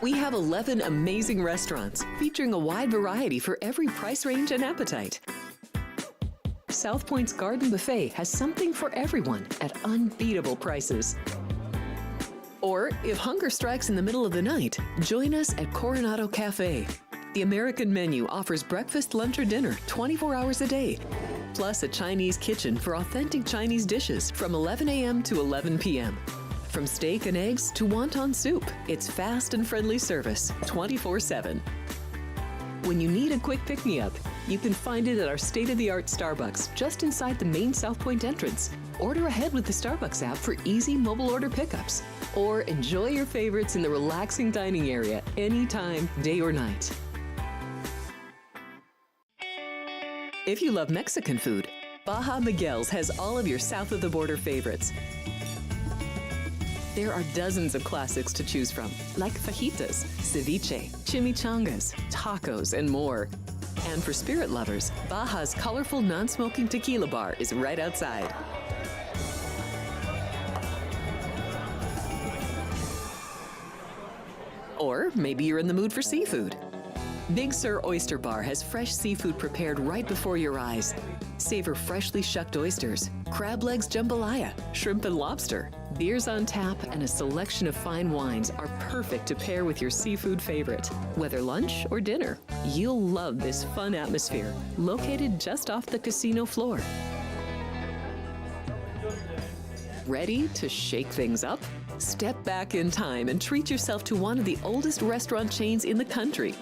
We have 11 amazing restaurants featuring a wide variety for every price range and appetite. South Point's Garden Buffet has something for everyone at unbeatable prices. Or, if hunger strikes in the middle of the night, join us at Coronado Cafe. The American menu offers breakfast, lunch, or dinner 24 hours a day, plus a Chinese kitchen for authentic Chinese dishes from 11 a.m. to 11 p.m. From steak and eggs to wonton soup, it's fast and friendly service 24/7. When you need a quick pick-me-up, you can find it at our state-of-the-art Starbucks just inside the main South Point entrance. Order ahead with the Starbucks app for easy mobile order pickups. Or enjoy your favorites in the relaxing dining area anytime, day or night. If you love Mexican food, Baja Miguel's has all of your south-of-the-border favorites. There are dozens of classics to choose from, like fajitas, ceviche, chimichangas, tacos, and more. And for spirit lovers, Baja's colorful non-smoking tequila bar is right outside. Or maybe you're in the mood for seafood. Big Sur Oyster Bar has fresh seafood prepared right before your eyes. Savor freshly shucked oysters, crab legs jambalaya, shrimp and lobster. Beers on tap and a selection of fine wines are perfect to pair with your seafood favorite. Whether lunch or dinner, you'll love this fun atmosphere, located just off the casino floor. Ready to shake things up? Step back in time and treat yourself to one of the oldest restaurant chains in the country.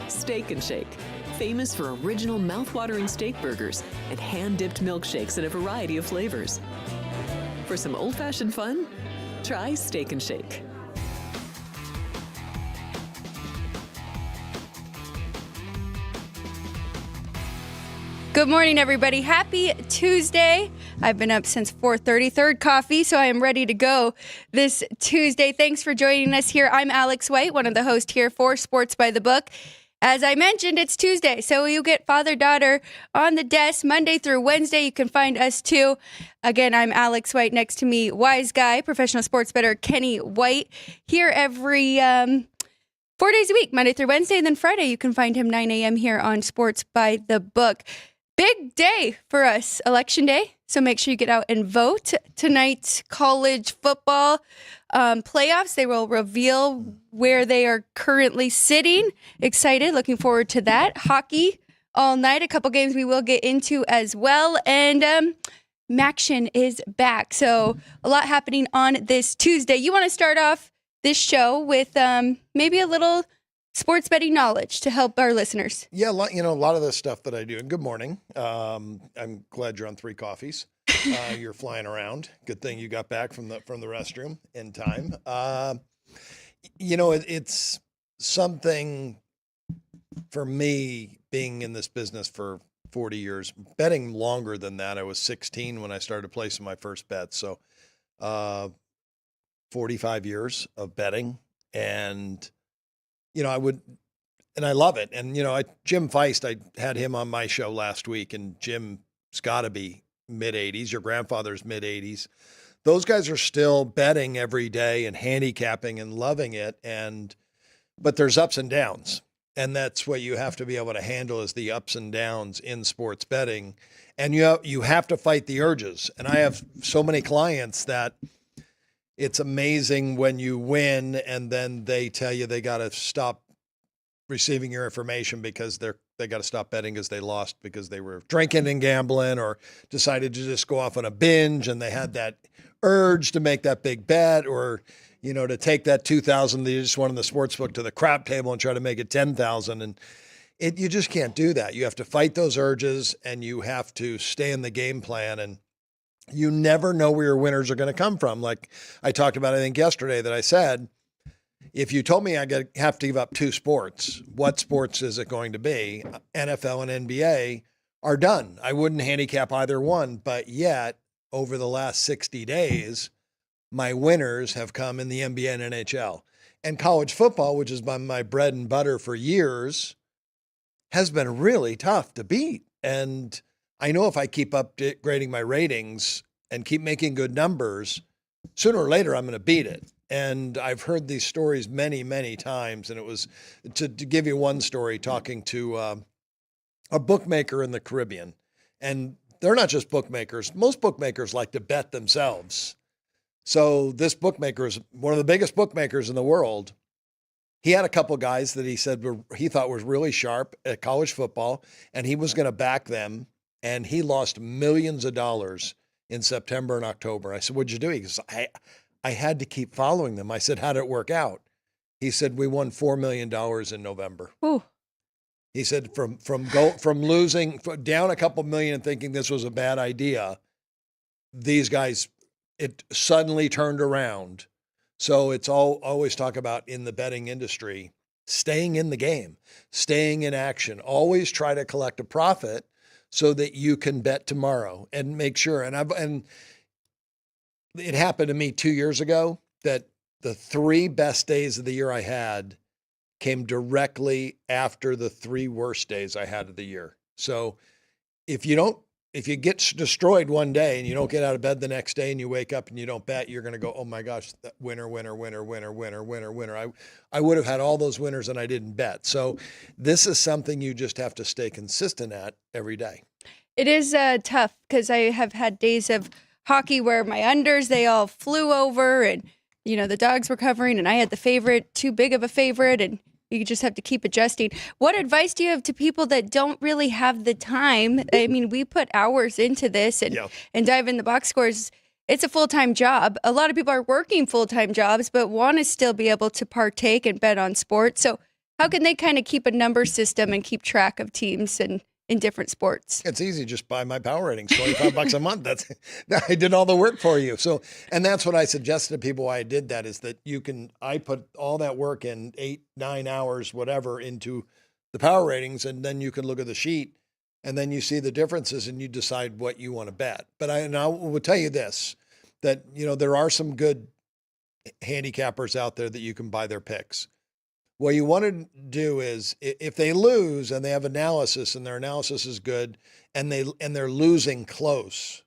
Steak and Shake, famous for original mouth-watering steak burgers and hand-dipped milkshakes in a variety of flavors. For some old-fashioned fun, try Steak and Shake. Good morning, everybody. Happy Tuesday. I've been up since 4:30, third coffee, so I am ready to go this Tuesday. Thanks for joining us here. I'm Alex White, one of the hosts here for Sports by the Book. As I mentioned, it's Tuesday, so you get father-daughter on the desk Monday through Wednesday. You can find us, too. Again, I'm Alex White. Next to me, wise guy, professional sports bettor Kenny White. Here every 4 days a week, Monday through Wednesday, and then Friday you can find him 9 a.m. here on Sports by the Book. Big day for us, Election Day, so make sure you get out and vote. Tonight's college football playoffs, they will reveal where they are currently sitting. Excited, looking forward to that. Hockey all night, a couple games we will get into as well. And Maction is back, so a lot happening on this Tuesday. You want to start off this show with maybe a little sports betting knowledge to help our listeners. Yeah, a lot of the stuff that I do. And good morning. I'm glad you're on 3 coffees. You're flying around. Good thing you got back from the restroom in time. It's something for me, being in this business for 40 years, betting longer than that. I was 16 when I started placing my first bets. So 45 years of betting. And I love it. And, Jim Feist, I had him on my show last week, and Jim's got to be mid-80s. Your grandfather's mid-80s. Those guys are still betting every day and handicapping and loving it. But there's ups and downs. And that's what you have to be able to handle, is the ups and downs in sports betting. And you have to fight the urges. And I have so many clients that it's amazing when you win and then they tell you they got to stop receiving your information because they got to stop betting because they lost because they were drinking and gambling, or decided to just go off on a binge and they had that urge to make that big bet, or to take that $2,000 that you just won in the sports book to the crap table and try to make it $10,000. And you just can't do that. You have to fight those urges and you have to stay in the game plan, and you never know where your winners are going to come from. Like I talked about, I think yesterday, that I said, if you told me I have to give up 2 sports, what sports is it going to be? NFL and NBA are done. I wouldn't handicap either one, but yet over the last 60 days, my winners have come in the NBA and NHL. And college football, which has been my bread and butter for years, has been really tough to beat. And I know if I keep upgrading my ratings and keep making good numbers, sooner or later I'm going to beat it. And I've heard these stories many, many times. And it was to give you one story, talking to a bookmaker in the Caribbean. And they're not just bookmakers. Most bookmakers like to bet themselves. So this bookmaker is one of the biggest bookmakers in the world. He had a couple guys that he said he thought was really sharp at college football, and he was going to back them. And he lost millions of dollars in September and October. I said, "What'd you do?" He goes, I had to keep following them. I said, "How'd it work out?" He said, "We won $4 million in November." Ooh. He said from losing down a couple million and thinking this was a bad idea, these guys, it suddenly turned around. So it's always talk about in the betting industry, staying in the game, staying in action, always try to collect a profit so that you can bet tomorrow and make sure. And it happened to me 2 years ago that the 3 best days of the year I had came directly after the 3 worst days I had of the year. So if you get destroyed one day and you don't get out of bed the next day and you wake up and you don't bet, you're going to go, "Oh my gosh, winner, winner, winner, winner, winner, winner, winner. I would have had all those winners and I didn't bet." So this is something you just have to stay consistent at every day. It is tough because I have had days of hockey where my unders, they all flew over and, the dogs were covering and I had the favorite, too big of a favorite, and you just have to keep adjusting. What advice do you have to people that don't really have the time? I mean, we put hours into this and dive in the box scores. It's a full-time job. A lot of people are working full-time jobs, but want to still be able to partake and bet on sports. So how can they kind of keep a number system and keep track of teams and in different sports? It's easy. Just buy my power ratings, $25 a month. I did all the work for you. So, and that's what I suggested to people why I did that is that I put all that work in 8, 9 hours, whatever, into the power ratings. And then you can look at the sheet and then you see the differences and you decide what you want to bet. But I will tell you this, that, there are some good handicappers out there that you can buy their picks. What you want to do is if they lose and they have analysis and their analysis is good and they're losing close,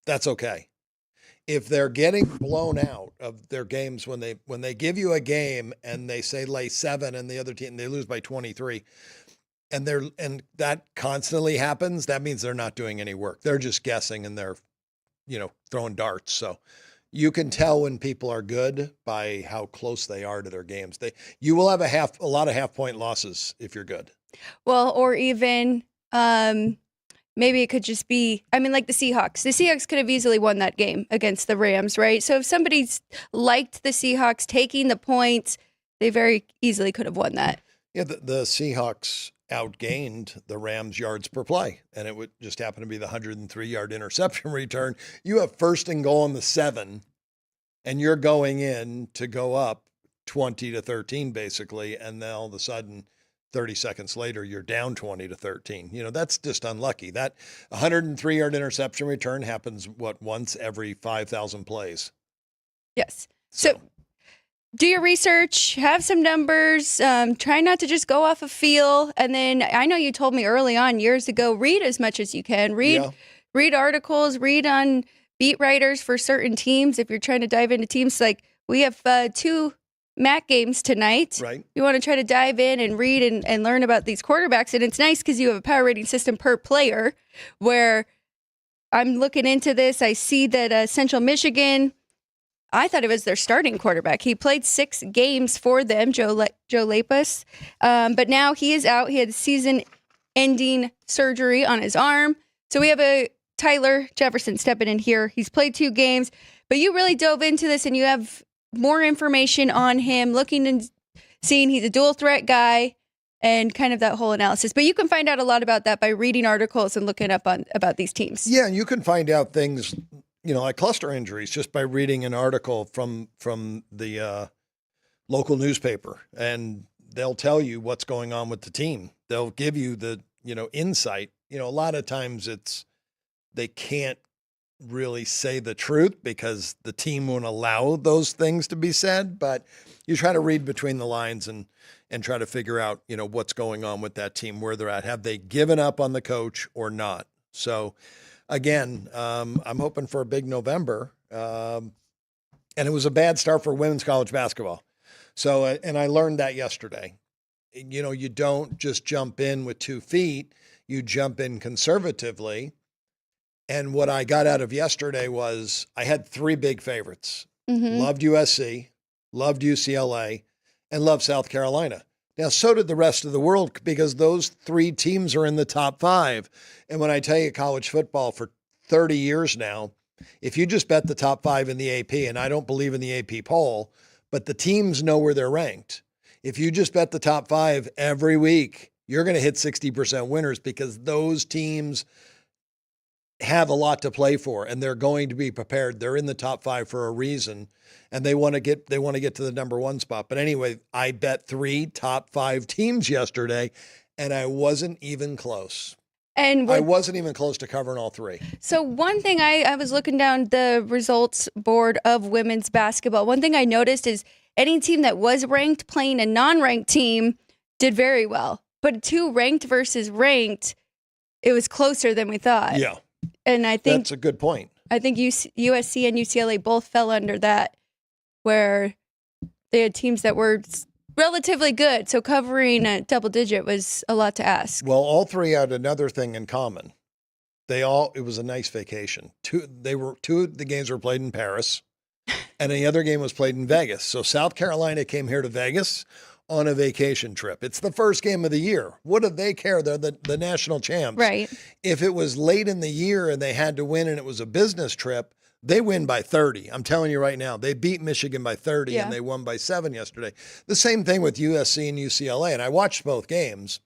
that's okay. If they're getting blown out of their games when they give you a game and they say lay 7 and the other team they lose by 23 and that constantly happens, that means they're not doing any work. They're just guessing and they're throwing darts. So you can tell when people are good by how close they are to their games. You will have a lot of half-point losses if you're good. Well, or even maybe it could just be, like the Seahawks. The Seahawks could have easily won that game against the Rams, right? So if somebody's liked the Seahawks taking the points, they very easily could have won that. Yeah, the Seahawks outgained the Rams yards per play, and it would just happen to be the 103-yard interception return. You have 1st and goal on the 7, and you're going in to go up 20-13 basically, and then all of a sudden 30 seconds later you're down 20-13. That's just unlucky. That 103-yard interception return happens once every 5,000 plays. Yes. So do your research, have some numbers, try not to just go off a feel. And then I know you told me early on years ago, read as much as you can. Read articles, read on beat writers for certain teams. If you're trying to dive into teams, like we have 2 MAC games tonight. Right. You want to try to dive in and read and learn about these quarterbacks. And it's nice because you have a power rating system per player where I'm looking into this. I see that Central Michigan, I thought it was their starting quarterback. He played 6 games for them, Joe Lapus. But now he is out. He had season-ending surgery on his arm. So we have a Tyler Jefferson stepping in here. He's played 2 games. But you really dove into this, and you have more information on him, looking and seeing he's a dual-threat guy and kind of that whole analysis. But you can find out a lot about that by reading articles and looking up about these teams. Yeah, and you can find out things like cluster injuries just by reading an article from the local newspaper, and they'll tell you what's going on with the team. They'll give you the, insight. A lot of times they can't really say the truth because the team won't allow those things to be said, but you try to read between the lines and try to figure out, what's going on with that team, where they're at. Have they given up on the coach or not? So again, I'm hoping for a big November. And it was a bad start for women's college basketball. So, and I learned that yesterday. You know, you don't just jump in with 2 feet, you jump in conservatively. And what I got out of yesterday was I had 3 big favorites. Loved USC, loved UCLA, and loved South Carolina. Now, so did the rest of the world because those 3 teams are in the top 5. And when I tell you college football for 30 years now, if you just bet the top 5 in the AP, and I don't believe in the AP poll, but the teams know where they're ranked. If you just bet the top 5 every week, you're going to hit 60% winners because those teams have a lot to play for and they're going to be prepared. They're in the top 5 for a reason and they want to get to the number 1 spot. But anyway, I bet 3 top 5 teams yesterday and I wasn't even close. And I wasn't even close to covering all 3. So one thing I was looking down the results board of women's basketball. One thing I noticed is any team that was ranked playing a non-ranked team did very well. But 2 ranked versus ranked, it was closer than we thought. Yeah. And I think that's a good point. I think USC and UCLA both fell under that, where they had teams that were relatively good. So covering a double digit was a lot to ask. Well, all 3 had another thing in common. It was a nice vacation. 2 of the games were played in Paris and the other game was played in Vegas. So South Carolina came here to Vegas on a vacation trip. It's the first game of the year. What do they care? They're the national champs. Right. If it was late in the year and they had to win and it was a business trip, they win by 30. I'm telling you right now, they beat Michigan by 30 and they won by 7 yesterday. The same thing with USC and UCLA. And I watched both games.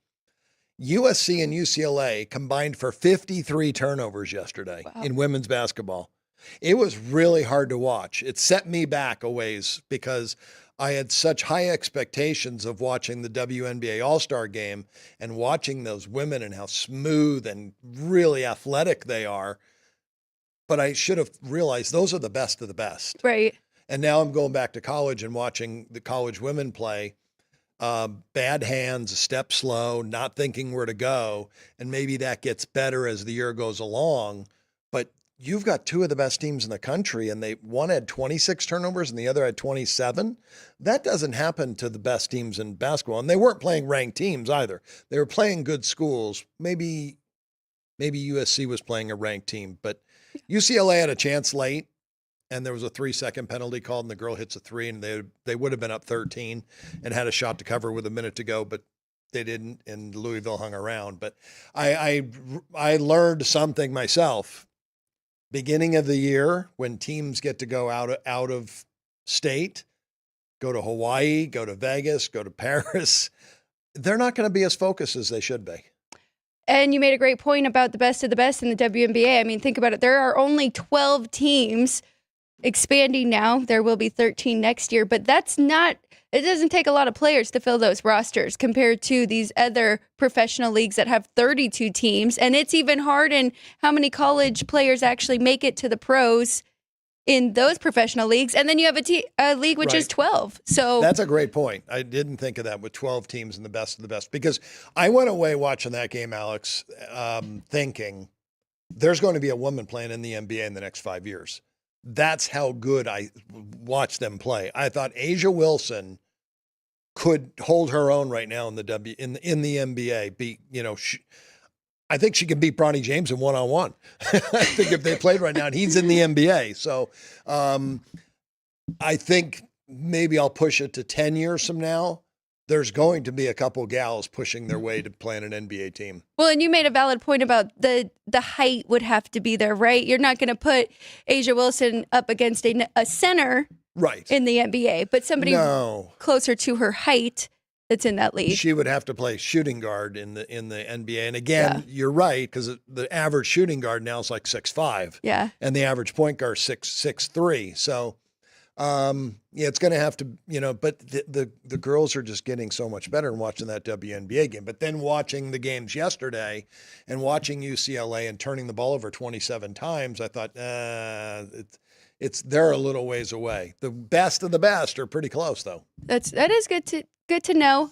USC and UCLA combined for 53 turnovers yesterday in women's basketball. It was really hard to watch. It set me back a ways because I had such high expectations of watching the WNBA All-Star game and watching those women and how smooth and really athletic they are. But I should have realized those are the best of the best. Right. And now I'm going back to college and watching the college women play. Bad hands, a step slow, not thinking where to go. And maybe that gets better as the year goes along. But you've got 2 of the best teams in the country and one had 26 turnovers and the other had 27. That doesn't happen to the best teams in basketball. And they weren't playing ranked teams either. They were playing good schools. Maybe USC was playing a ranked team, but UCLA had a chance late and there was a 3-second penalty called and the girl hits a 3 and they would have been up 13 and had a shot to cover with a minute to go, but they didn't and Louisville hung around. But I learned something myself. Beginning of the year, when teams get to go out of state, go to Hawaii, go to Vegas, go to Paris, they're not going to be as focused as they should be. And you made a great point about the best of the best in the WNBA. I mean, think about it. There are only 12 teams expanding now. There will be 13 next year, but it doesn't take a lot of players to fill those rosters compared to these other professional leagues that have 32 teams. And it's even hard in how many college players actually make it to the pros in those professional leagues. And then you have a league which is 12. So that's a great point. I didn't think of that with 12 teams and the best of the best, because I went away watching that game, Alex, thinking there's going to be a woman playing in the NBA in the next 5 years. That's how good I watched them play. I thought Asia Wilson could hold her own right now in the in the NBA. I think she could beat Bronny James in one-on-one. I think if they played right now, and he's in the NBA. So I think maybe I'll push it to 10 years from now. There's going to be a couple gals pushing their way to play in an NBA team. Well, and you made a valid point about the height would have to be there, right? You're not going to put Asia Wilson up against a center in the NBA, but somebody closer to her height that's in that league. She would have to play shooting guard in the NBA. And again, you're right, because the average shooting guard now is like 6'5". Yeah. And the average point guard is 6'3". So it's going to have to, but the girls are just getting so much better in watching that WNBA game. But then watching the games yesterday and watching UCLA and turning the ball over 27 times, I thought, they're a little ways away. The best of the best are pretty close, though. That is good to know.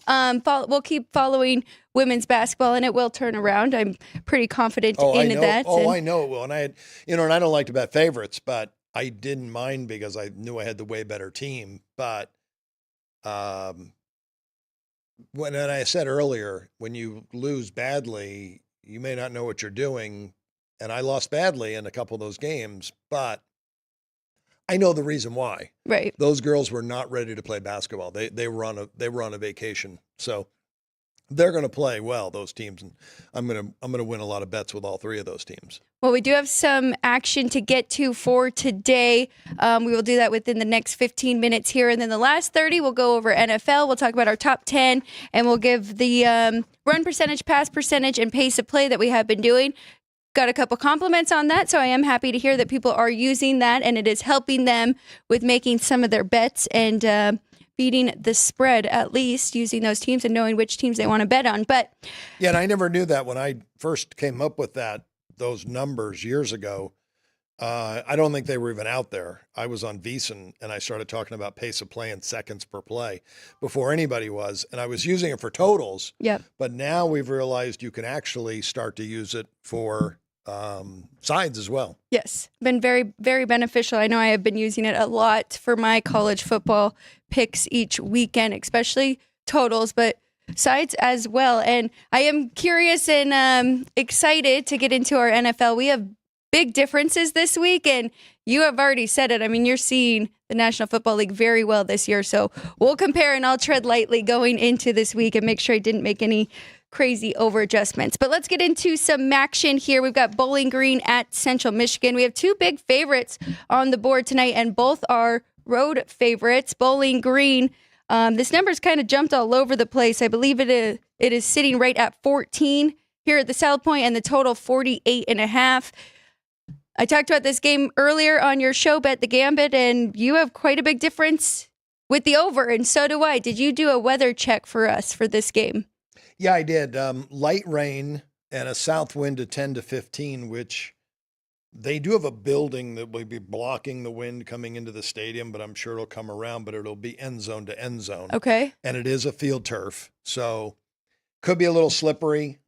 We'll keep following women's basketball, and it will turn around. I'm pretty confident in that. I know it will. And I don't like to bet favorites, but I didn't mind because I knew I had the way better team. But when and I said earlier, when you lose badly, you may not know what you're doing. And I lost badly in a couple of those games, but I know the reason why. Right. Those girls were not ready to play basketball. They were on a vacation. So they're going to play well, those teams, and I'm going to win a lot of bets with all three of those teams. Well, we do have some action to get to for today. We will do that within the next 15 minutes here. And then the last 30, we'll go over NFL. We'll talk about our top 10, and we'll give the run percentage, pass percentage, and pace of play that we have been doing. Got a couple compliments on that, so I am happy to hear that people are using that, and it is helping them with making some of their bets and beating the spread, at least using those teams and knowing which teams they want to bet on. But yeah, and I never knew that when I first came up with those numbers years ago. I don't think they were even out there. I was on VEASAN, and I started talking about pace of play and seconds per play before anybody was, and I was using it for totals. Yep. But now we've realized you can actually start to use it for sides as well. yes, been very, very beneficial. I know I have been using it a lot for my college football picks each weekend, especially totals, but sides as well. And I am curious and excited to get into our NFL. We have big differences this week, and you have already said it. I mean, you're seeing the National Football League very well this year, so we'll compare, and I'll tread lightly going into this week and make sure I didn't make any crazy over adjustments. But let's get into some action here. We've got Bowling Green at Central Michigan. We have two big favorites on the board tonight, and both are road favorites. Bowling Green, this number's kind of jumped all over the place. I believe it is sitting right at 14 here at the South Point, and the total 48.5. I talked about this game earlier on your show, Bet the Gambit, and you have quite a big difference with the over, and so do I. Did you do a weather check for us for this game? Yeah, I did. Light rain and a south wind of 10 to 15, which they do have a building that will be blocking the wind coming into the stadium, but I'm sure it'll come around, but it'll be end zone to end zone. Okay. And it is a field turf, so could be a little slippery.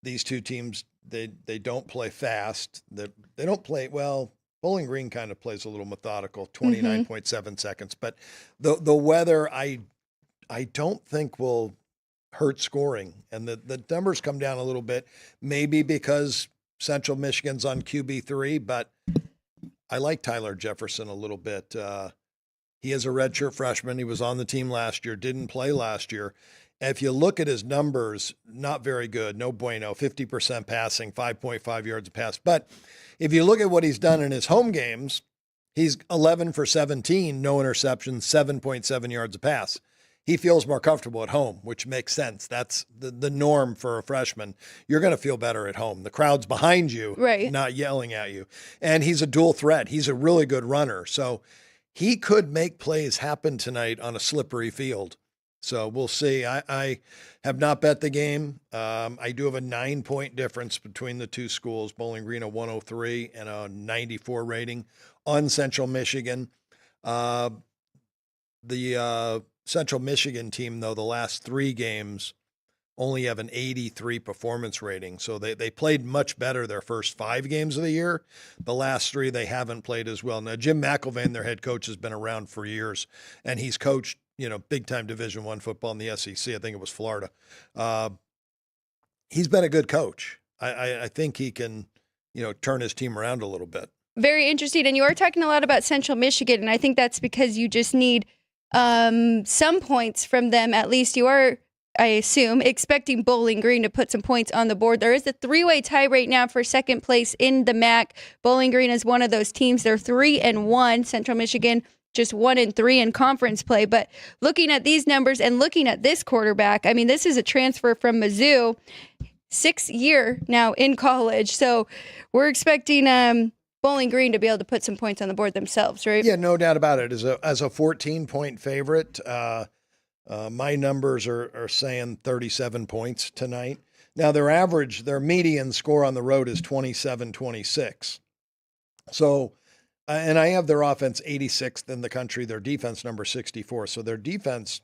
These two teams, they don't play fast. They don't play well. Bowling Green kind of plays a little methodical, 29.7 seconds. But the weather, I don't think will hurt scoring. And the numbers come down a little bit, maybe because Central Michigan's on QB3, but I like Tyler Jefferson a little bit. He is a redshirt freshman. He was on the team last year, didn't play last year. If you look at his numbers, not very good. No bueno, 50% passing, 5.5 yards a pass. But if you look at what he's done in his home games, he's 11 for 17, no interceptions, 7.7 yards a pass. He feels more comfortable at home, which makes sense. That's the norm for a freshman. You're going to feel better at home. The crowd's behind you, right, not yelling at you. And he's a dual threat. He's a really good runner. So he could make plays happen tonight on a slippery field. So we'll see. I have not bet the game. I do have a 9-point difference between the two schools, Bowling Green a 103 and a 94 rating on Central Michigan. The Central Michigan team, though, the last 3 games only have an 83 performance rating. So they played much better their first 5 games of the year. The last 3, they haven't played as well. Now, Jim McElvain, their head coach, has been around for years, and he's coached, big time Division I football in the SEC. I think it was Florida. He's been a good coach. I think he can, turn his team around a little bit. Very interesting. And you are talking a lot about Central Michigan, and I think that's because you just need some points from them. At least you are, I assume, expecting Bowling Green to put some points on the board. There is a 3-way tie right now for second place in the MAC. Bowling Green is one of those teams. They're 3-1. Central Michigan just 1-3 in conference play. But looking at these numbers and looking at this quarterback, I mean, this is a transfer from Mizzou, 6th year now in college. So we're expecting Bowling Green to be able to put some points on the board themselves, right? Yeah, no doubt about it. As a 14-point favorite, my numbers are saying 37 points tonight. Now, their median score on the road is 27-26. So, and I have their offense 86th in the country, their defense number 64. So their defense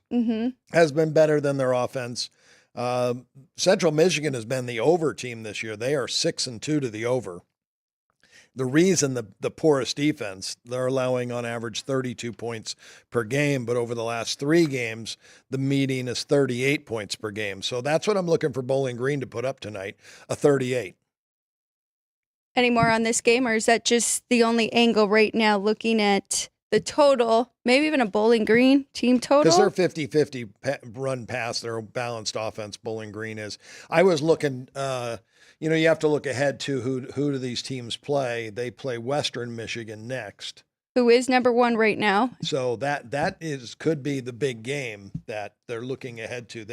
has been better than their offense. Central Michigan has been the over team this year. They are 6-2 to the over. the reason the poorest defense, they're allowing on average 32 points per game, but over the last 3 games, the median is 38 points per game. So that's what I'm looking for Bowling Green to put up tonight, a 38. Any more on this game, or is that just the only angle right now looking at the total, maybe even a Bowling Green team total? Because they're 50-50 run pass, they're a balanced offense, Bowling Green is. I was looking, you have to look ahead to who do these teams play. They play Western Michigan next. Who is number 1 right now. So that could be the big game that they're looking ahead to.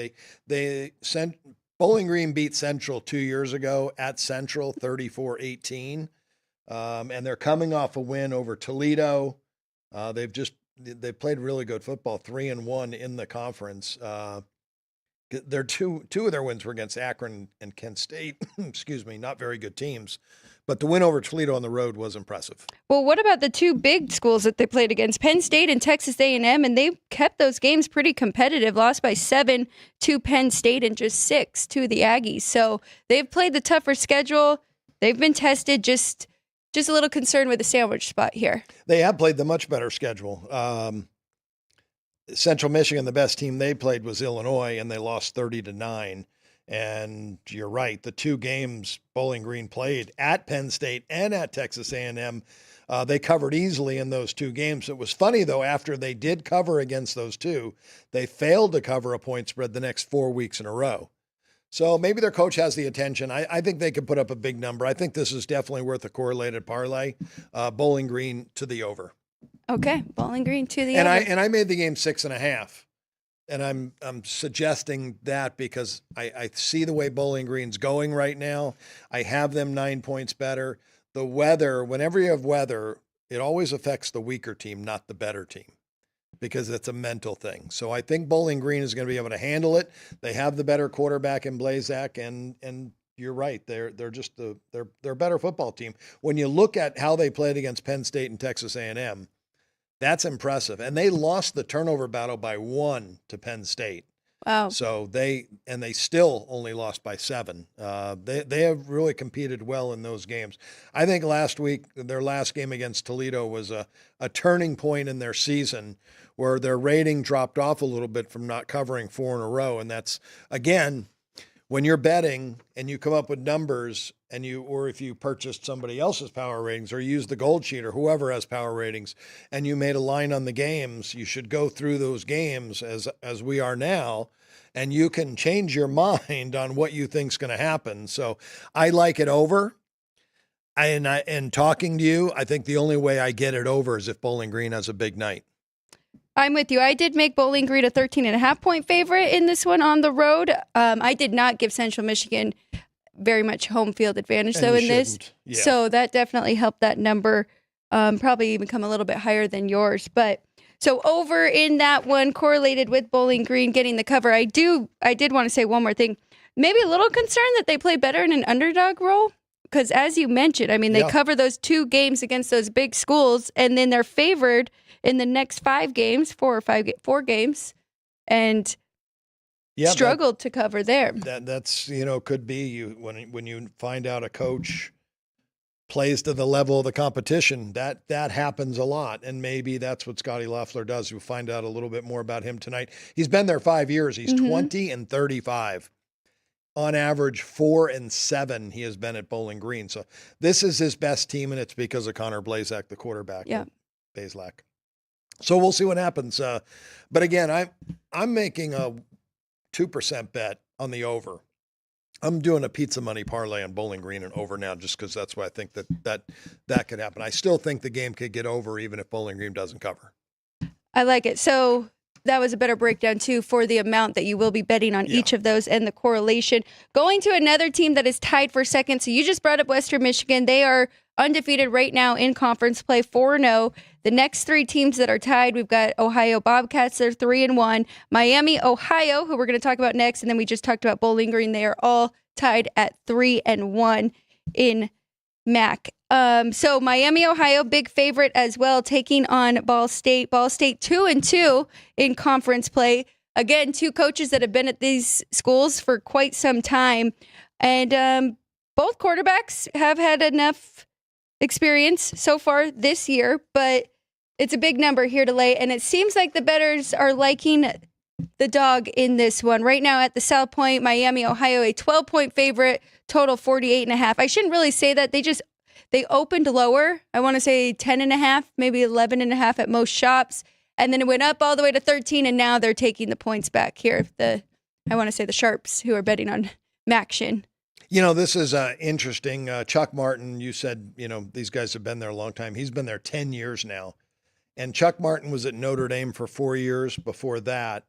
They sent Bowling Green beat Central 2 years ago at Central 34-18. And they're coming off a win over Toledo. They played really good football, 3-1 in the conference. Their two of their wins were against Akron and Kent State. Excuse me, not very good teams, but the win over Toledo on the road was impressive. Well, what about the 2 big schools that they played against, Penn State and Texas A&M, and they kept those games pretty competitive. Lost by 7 to Penn State and just 6 to the Aggies. So they've played the tougher schedule. They've been tested. Just a little concerned with the sandwich spot here. They have played the much better schedule. Central Michigan, the best team they played was Illinois, and they lost 30-9. And you're right, the 2 games Bowling Green played at Penn State and at Texas A&M, they covered easily in those 2 games. It was funny, though, after they did cover against those 2, they failed to cover a point spread the next 4 weeks in a row. So maybe their coach has the attention. I think they could put up a big number. I think this is definitely worth a correlated parlay. Bowling Green to the over. Okay, Bowling Green to the over. And I made the game 6.5. And I'm suggesting that because I see the way Bowling Green's going right now. I have them 9 points better. The weather, whenever you have weather, it always affects the weaker team, not the better team, because it's a mental thing. So I think Bowling Green is going to be able to handle it. They have the better quarterback in Blazak, and you're right. They're a better football team. When you look at how they played against Penn State and Texas A&M, that's impressive. And they lost the turnover battle by 1 to Penn State. Wow. So they still only lost by 7. They have really competed well in those games. I think last week, their last game against Toledo was a turning point in their season where their rating dropped off a little bit from not covering 4 in a row. And that's, again, when you're betting and you come up with numbers or if you purchased somebody else's power ratings or used the Gold Sheet or whoever has power ratings and you made a line on the games, you should go through those games as we are now, and you can change your mind on what you think's going to happen. So I like it over. And talking to you, I think the only way I get it over is if Bowling Green has a big night. I'm with you. I did make Bowling Green a 13.5 point favorite in this one on the road. I did not give Central Michigan very much home field advantage, though, in this. Yeah. So that definitely helped that number probably even come a little bit higher than yours. But so over in that one, correlated with Bowling Green getting the cover, I did want to say one more thing. Maybe a little concerned that they play better in an underdog role. Because as you mentioned, I mean, they cover those 2 games against those big schools, and then they're favored in the next 5 games, 4 games, and struggled to cover there. That's could be when you find out a coach plays to the level of the competition, that happens a lot, and maybe that's what Scotty Loeffler does. We'll find out a little bit more about him tonight. He's been there 5 years. He's 20-35. On average, 4-7 he has been at Bowling Green. So this is his best team, and it's because of Connor Blazak, the quarterback. Yeah. Blazak. So we'll see what happens. But again, I'm making a 2% bet on the over. I'm doing a pizza money parlay on Bowling Green and over now, just because that's why I think that could happen. I still think the game could get over even if Bowling Green doesn't cover. I like it. So that was a better breakdown, too, for the amount that you will be betting on each of those and the correlation. Going to another team that is tied for second. So you just brought up Western Michigan. They are undefeated right now in conference play, 4-0. The next 3 teams that are tied, we've got Ohio Bobcats. They're 3-1. Miami, Ohio, who we're going to talk about next. And then we just talked about Bowling Green. They are all tied at 3-1 in MAC. So Miami, Ohio, big favorite as well, taking on Ball State. Ball State 2-2 in conference play. Again, 2 coaches that have been at these schools for quite some time. And both quarterbacks have had enough experience so far this year, but it's a big number here to lay, and it seems like the bettors are liking the dog in this one. Right now at the South Point, Miami, Ohio, a 12-point favorite, total 48.5. I shouldn't really say that. They opened lower. I want to say 10.5, maybe 11.5 at most shops. And then it went up all the way to 13, and now they're taking the points back here. I want to say the Sharps, who are betting on Maction. This is interesting. Chuck Martin, you said, these guys have been there a long time. He's been there 10 years now. And Chuck Martin was at Notre Dame for 4 years before that.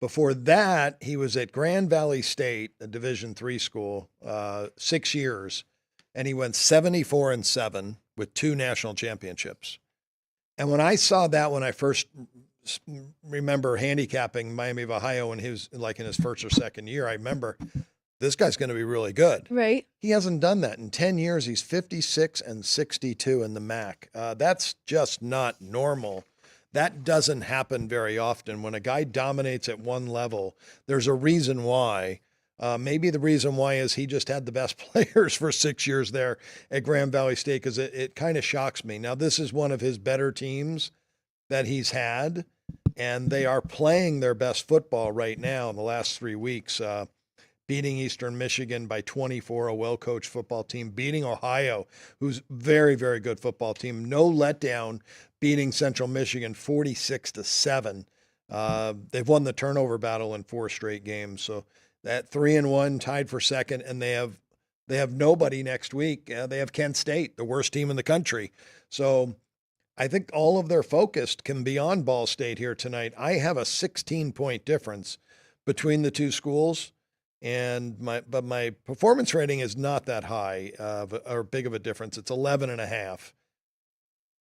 Before that, he was at Grand Valley State, a Division III school, 6 years. And he went 74-7 with 2 national championships. And when I saw that, when I first remember handicapping Miami of Ohio when he was like in his first or second year, I remember this guy's going to be really good. Right. He hasn't done that in 10 years. He's 56-62 in the MAC. That's just not normal. That doesn't happen very often. When a guy dominates at one level, there's a reason why. Maybe the reason why is he just had the best players for 6 years there at Grand Valley State, because it kind of shocks me. Now, this is one of his better teams that he's had, and they are playing their best football right now in the last 3 weeks, beating Eastern Michigan by 24, a well-coached football team, beating Ohio, who's very, very good football team. No letdown, beating Central Michigan 46-7. They've won the turnover battle in 4 straight games, so that 3-1 tied for second, and they have nobody next week. They have Kent State, the worst team in the country. So I think all of their focus can be on Ball State here tonight. I have a 16-point difference between the two schools, and my performance rating is not that high or big of a difference. It's 11.5.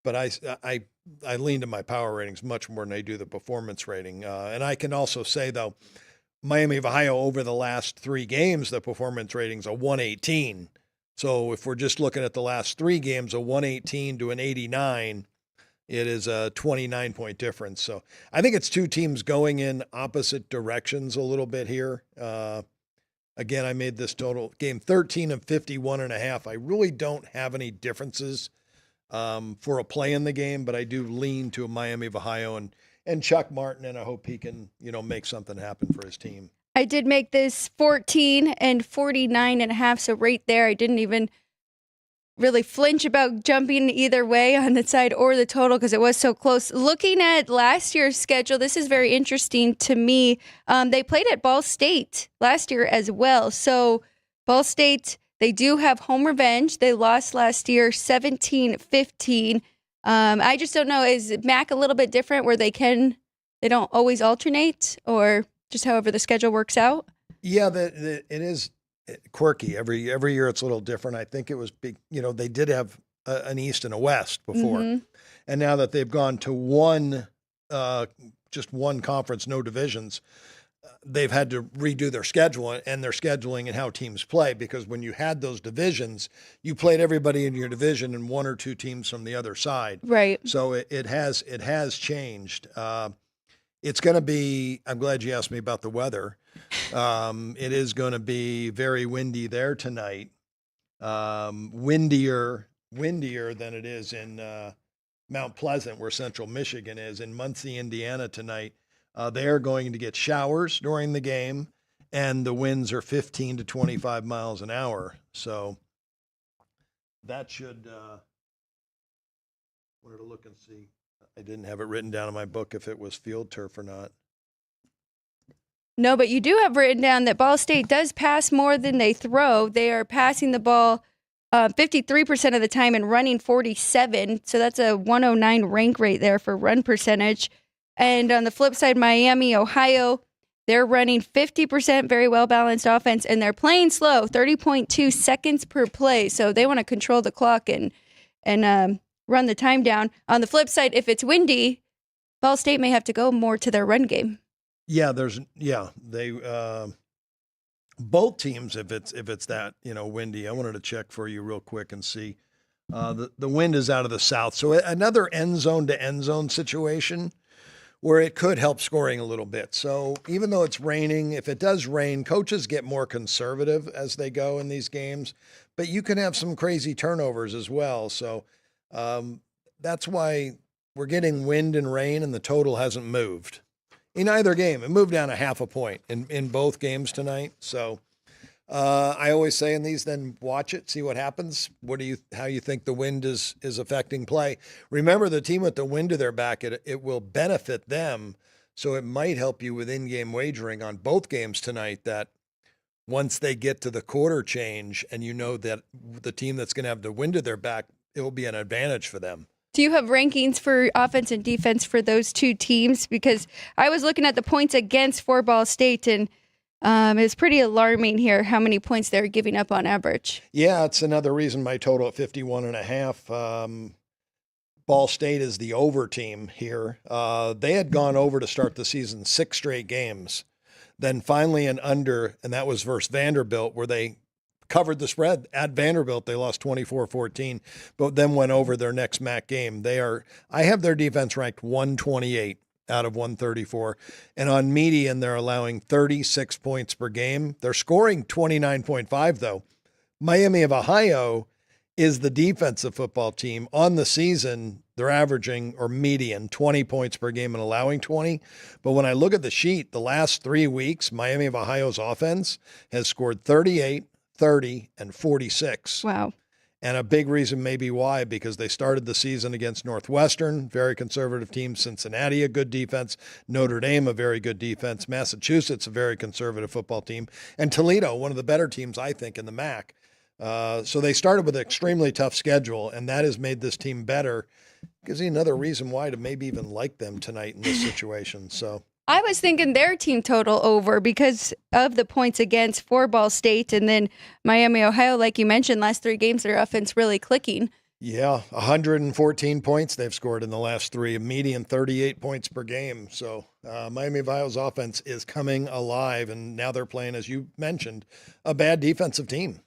But I lean to my power ratings much more than I do the performance rating. And I can also say, though, Miami of Ohio over the last 3 games, the performance rating's a 118. So if we're just looking at the last 3 games, a 118 to an 89, it is a 29-point difference. So I think it's 2 teams going in opposite directions a little bit here. Again, I made this total game 13 and 51.5. I really don't have any differences for a play in the game, but I do lean to a Miami of Ohio and Chuck Martin, and I hope he can, make something happen for his team. I did make this 14 and 49.5, so right there, I didn't even really flinch about jumping either way on the side or the total because it was so close. Looking at last year's schedule, this is very interesting to me. They played at Ball State last year as well, so Ball State, they do have home revenge. They lost last year 17-15. I just don't know. Is MAC a little bit different where they don't always alternate, or just however the schedule works out? Yeah, it is quirky. Every year it's a little different. I think it was big. They did have an East and a West before, and now that they've gone to just one conference, no divisions, they've had to redo their schedule and their scheduling and how teams play, because when you had those divisions, you played everybody in your division and 1 or 2 teams from the other side. Right. So it has changed. It's going to be, I'm glad you asked me about the weather. It is going to be very windy there tonight. Windier than it is in Mount Pleasant, where Central Michigan is. In Muncie, Indiana tonight, they are going to get showers during the game, and the winds are 15 to 25 miles an hour. So that should, wanted to look and see. I didn't have it written down in my book if it was field turf or not. No, but you do have written down that Ball State does pass more than they throw. They are passing the ball 53% of the time and running 47. So that's a 109 rank rate there for run percentage. And on the flip side, Miami, Ohio, they're running 50%, very well-balanced offense, and they're playing slow, 30.2 seconds per play. So they want to control the clock and run the time down. On the flip side, if it's windy, Ball State may have to go more to their run game. Yeah, they both teams, if it's that, windy. I wanted to check for you real quick and see. The wind is out of the south. So another end zone to end zone situation where it could help scoring a little bit. So even though it's raining, if it does rain, coaches get more conservative as they go in these games, but you can have some crazy turnovers as well. So that's why we're getting wind and rain, and the total hasn't moved in either game. It moved down a half a point in both games tonight. So I always say in these, then watch it, see what happens. How you think the wind is affecting play? Remember, the team with the wind to their back, it will benefit them. So it might help you with in-game wagering on both games tonight, that once they get to the quarter change and you know that the team that's going to have the wind to their back, it will be an advantage for them. Do you have rankings for offense and defense for those two teams? Because I was looking at the points against for Ball State, and it's pretty alarming here how many points they're giving up on average. Yeah, it's another reason my total at 51.5. Ball State is the over team here. They had gone over to start the season 6 straight games. Then finally an under, and that was versus Vanderbilt, where they covered the spread at Vanderbilt. They lost 24-14, but then went over their next MAC game. I have their defense ranked 128 out of 134. And on median, they're allowing 36 points per game. They're scoring 29.5 though. Miami of Ohio is the defensive football team. On the season, they're averaging, or median, 20 points per game and allowing 20. But when I look at the sheet, the last 3 weeks, Miami of Ohio's offense has scored 38, 30, and 46. Wow. And a big reason maybe why, because they started the season against Northwestern, very conservative team. Cincinnati, a good defense. Notre Dame, a very good defense. Massachusetts, a very conservative football team. And Toledo, one of the better teams, I think, in the MAC. So they started with an extremely tough schedule, and that has made this team better. Gives you another reason why to maybe even like them tonight in this situation. So I was thinking their team total over because of the points against for Ball State, and then Miami, Ohio, like you mentioned, last 3 games, their offense really clicking. Yeah, 114 points they've scored in the last 3, a median 38 points per game. So Miami of Ohio's offense is coming alive, and now they're playing, as you mentioned, a bad defensive team.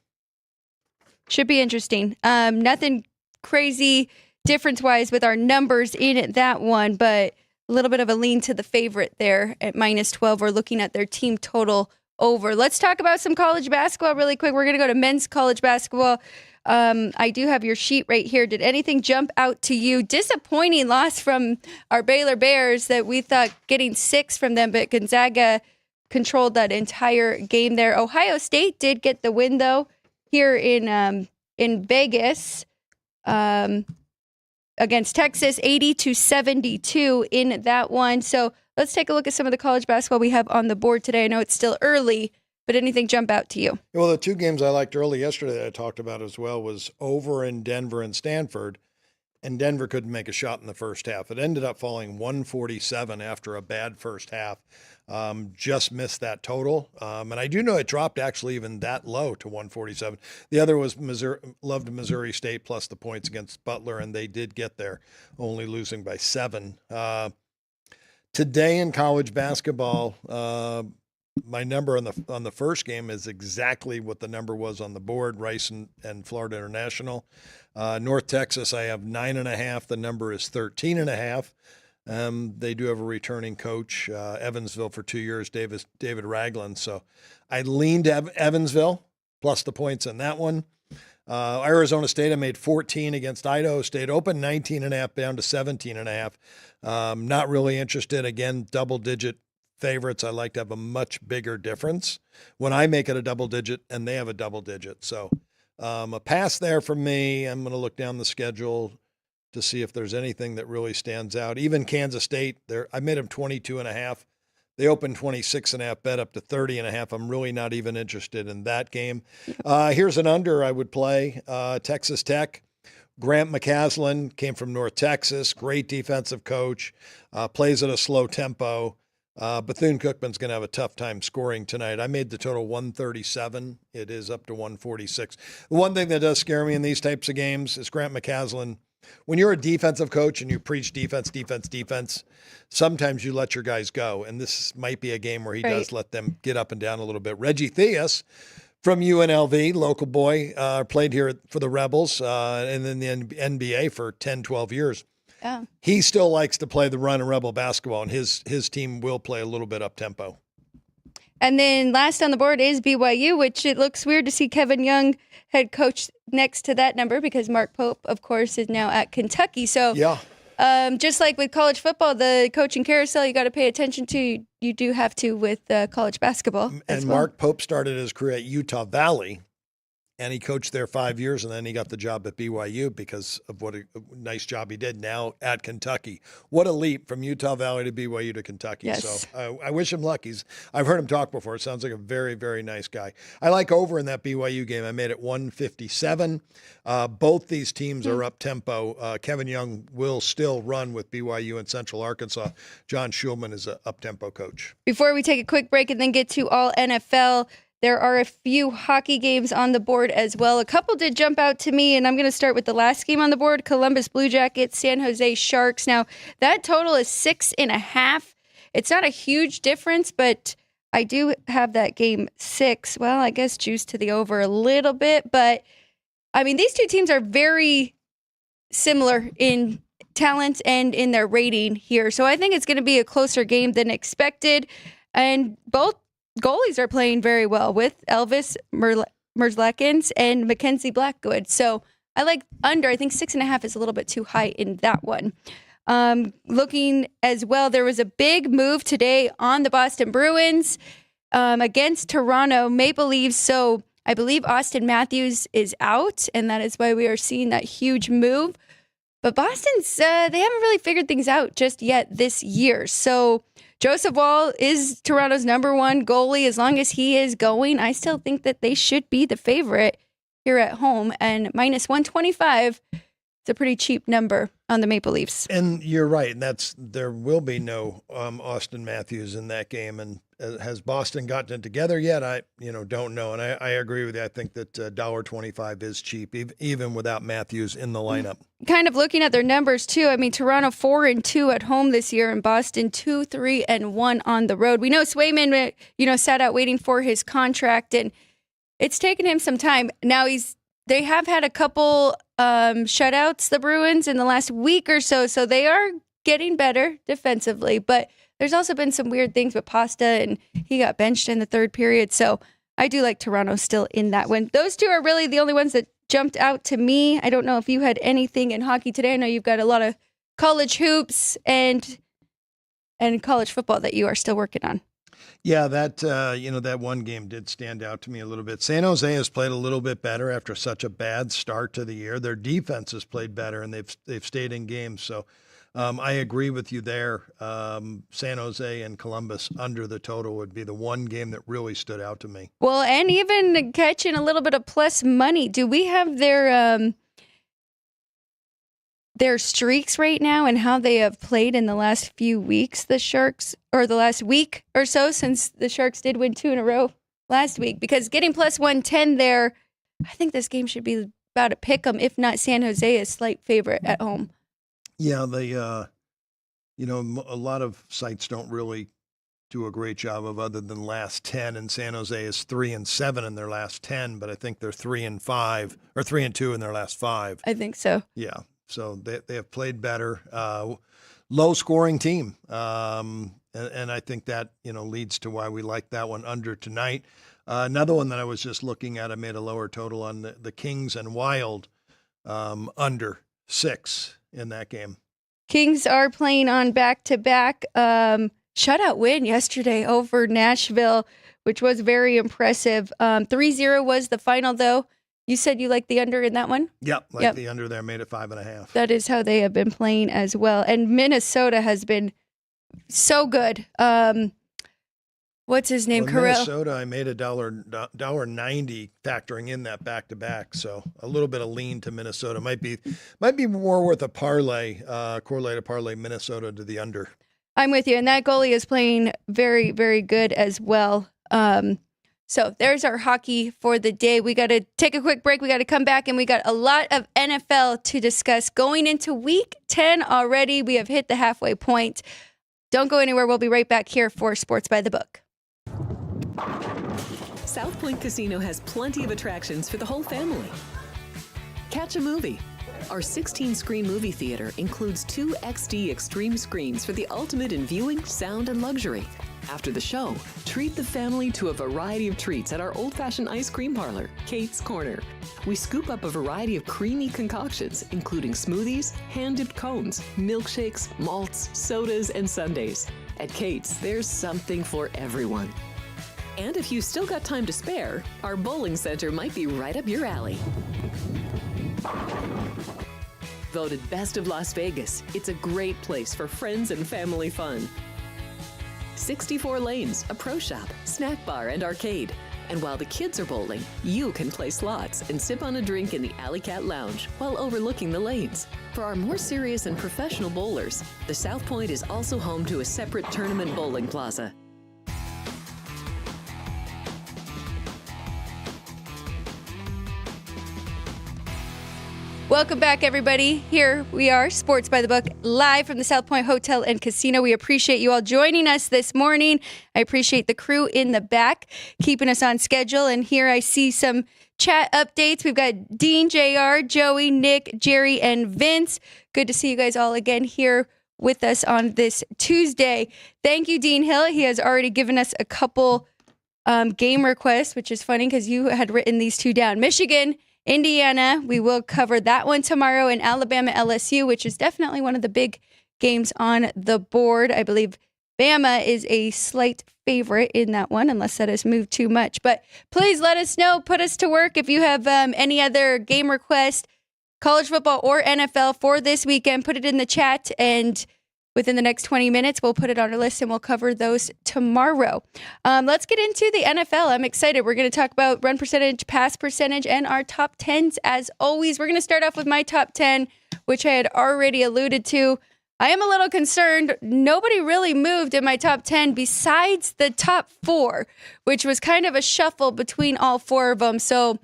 Should be interesting. Nothing crazy difference-wise with our numbers in that one, but a little bit of a lean to the favorite there at -12. We're looking at their team total over. Let's talk about some college basketball really quick. We're going to go to men's college basketball. I do have your sheet right here. Did anything jump out to you? Disappointing loss from our Baylor Bears that we thought getting 6 from them, but Gonzaga controlled that entire game there. Ohio State did get the win, though, here in Vegas. Against Texas, 80-72 in that one. So let's take a look at some of the college basketball we have on the board today. I know it's still early, but anything jump out to you? Well, the 2 games I liked early yesterday that I talked about as well was over in Denver and Stanford, and Denver couldn't make a shot in the first half. It ended up falling 147 after a bad first half. Just missed that total. And I do know it dropped actually even that low to 147. The other was Missouri State plus the points against Butler, and they did get there, only losing by 7. Today in college basketball, my number on the first game is exactly what the number was on the board, Rice and Florida International. North Texas, I have 9.5. The number is 13.5. They do have a returning coach, Evansville for 2 years, David Ragland. So I leaned Evansville plus the points in that one. Arizona State, I made 14 against Idaho State, open 19.5 down to 17.5. Not really interested. Again, double-digit favorites. I like to have a much bigger difference when I make it a double digit and they have a double digit. So a pass there from me. I'm going to look down the schedule to see if there's anything that really stands out. Even Kansas State, I made them 22.5. They opened 26.5, bet up to 30.5. I'm really not even interested in that game. Here's an under I would play. Texas Tech. Grant McCaslin came from North Texas. Great defensive coach. Plays at a slow tempo. Bethune-Cookman's going to have a tough time scoring tonight. I made the total 137. It is up to 146. The one thing that does scare me in these types of games is Grant McCaslin. When you're a defensive coach and you preach defense, sometimes you let your guys go. And this might be a game where he does let them get up and down a little bit. Reggie Theus from UNLV, local boy, played here for the Rebels and in the NBA for 10, 12 years. Yeah. He still likes to play the run and rebel basketball, and his team will play a little bit up-tempo. And then last on the board is BYU, which it looks weird to see Kevin Young, head coach, next to that number because Mark Pope, of course, is now at Kentucky. So Yeah. just like with college football, the coaching carousel you got to pay attention to. You do have to with college basketball. And Mark Pope started his career at Utah Valley, and he coached there 5 years, and then he got the job at BYU because of what a nice job he did now at Kentucky. What a leap from Utah Valley to BYU to Kentucky. Yes. So I wish him luck. I've heard him talk before. It sounds like a very, very nice guy. I like over in that BYU game. I made it 157. Both these teams are up-tempo. Kevin Young will still run with BYU in Central Arkansas. John Schulman is an up-tempo coach. Before we take a quick break and then get to all NFL, there are a few hockey games on the board as well. A couple did jump out to me, and I'm going to start with the last game on the board, Columbus Blue Jackets, San Jose Sharks. Now, that total is 6.5. It's not a huge difference, but I do have that game 6. Well, I guess juice to the over a little bit, but I mean, these two teams are very similar in talent and in their rating here. So I think it's going to be a closer game than expected, and both goalies are playing very well with Elvis Merzlikins and Mackenzie Blackwood. So I like under. I think 6.5 is a little bit too high in that one. Looking as well, there was a big move today on the Boston Bruins against Toronto Maple Leafs. So I believe Austin Matthews is out, and that is why we are seeing that huge move. But Boston's, they haven't really figured things out just yet this year. So Joseph Woll is Toronto's number one goalie. As long as he is going, I still think that they should be the favorite here at home. And minus 125, it's a pretty cheap number on the Maple Leafs. And you're right. And there will be no Austin Matthews in that game. And has Boston gotten it together yet? I don't know. And I agree with you. I think that $1.25 is cheap, even without Matthews in the lineup. Kind of looking at their numbers too. I mean, Toronto 4-2 at home this year, and Boston 2-3-1 on the road. We know Swayman, sat out waiting for his contract, and it's taken him some time. Now they have had a couple shutouts, the Bruins, in the last week or so, so they are getting better defensively. But there's also been some weird things with Pasta, and he got benched in the third period. So I do like Toronto still in that one. Those two are really the only ones that jumped out to me. I don't know if you had anything in hockey today. I know you've got a lot of college hoops and college football that you are still working on. Yeah, that one game did stand out to me a little bit. San Jose has played a little bit better after such a bad start to the year. Their defense has played better, and they've stayed in games. So I agree with you there. San Jose and Columbus under the total would be the one game that really stood out to me. Well, and even catching a little bit of plus money. Do we have their streaks right now and how they have played in the last few weeks, the Sharks, or the last week or so, since the Sharks did win 2 in a row last week? Because getting plus 110 there, I think this game should be about a pick 'em, if not San Jose a slight favorite at home. Yeah, a lot of sites don't really do a great job of other than last 10, and San Jose is 3-7 in their last 10, but I think they're 3-5 or 3-2 in their last 5. I think so. Yeah. So they have played better, low scoring team. And I think that, leads to why we like that one under tonight. Another one that I was just looking at, I made a lower total on the Kings and Wild, under 6 in that game. Kings are playing on back-to-back shutout win yesterday over Nashville, which was very impressive. 3-0 was the final, though. You said you like the under in that one? Yep, the under there, made it 5.5. That is how they have been playing as well. And Minnesota has been so good. What's his name? Minnesota, I made $1.90 factoring in that back-to-back. So a little bit of lean to Minnesota. Might be more worth a parlay, correlated parlay Minnesota to the under. I'm with you. And that goalie is playing very, very good as well. So there's our hockey for the day. We got to take a quick break. We got to come back, and we got a lot of NFL to discuss. Going into week 10 already, we have hit the halfway point. Don't go anywhere. We'll be right back here for Sports by the Book. South Point Casino has plenty of attractions for the whole family. Catch a movie, Our 16-screen movie theater includes 2 XD Extreme screens for the ultimate in viewing, sound, and luxury. After the show, treat the family to a variety of treats at our old-fashioned ice cream parlor, Kate's Corner. We scoop up a variety of creamy concoctions, including smoothies, hand-dipped cones, milkshakes, malts, sodas, and sundaes. At Kate's, there's something for everyone. And if you've still got time to spare, our bowling center might be right up your alley. Voted Best of Las Vegas, it's a great place for friends and family fun. 64 lanes, a pro shop, snack bar, and arcade. And while the kids are bowling, you can play slots and sip on a drink in the Alley Cat Lounge while overlooking the lanes. For our more serious and professional bowlers, the South Point is also home to a separate tournament bowling plaza. Welcome back, everybody. Here we are, Sports by the Book, live from the South Point Hotel and Casino. We appreciate you all joining us this morning. I appreciate the crew in the back keeping us on schedule. And here I see some chat updates. We've got Dean, JR, Joey, Nick, Jerry, and Vince. Good to see you guys all again here with us on this Tuesday. Thank you, Dean Hill. He has already given us a couple game requests, which is funny because you had written these two down. Michigan, Indiana, we will cover that one tomorrow, and Alabama LSU, which is definitely one of the big games on the board. I believe Bama is a slight favorite in that one, unless that has moved too much. But please let us know, put us to work if you have any other game request, college football or NFL for this weekend. Put it in the chat, and within the next 20 minutes, we'll put it on our list and we'll cover those tomorrow. Let's get into the NFL. I'm excited. We're going to talk about run percentage, pass percentage, and our top 10s as always. We're going to start off with my top 10, which I had already alluded to. I am a little concerned. Nobody really moved in my top 10 besides the top 4, which was kind of a shuffle between all 4 of them. So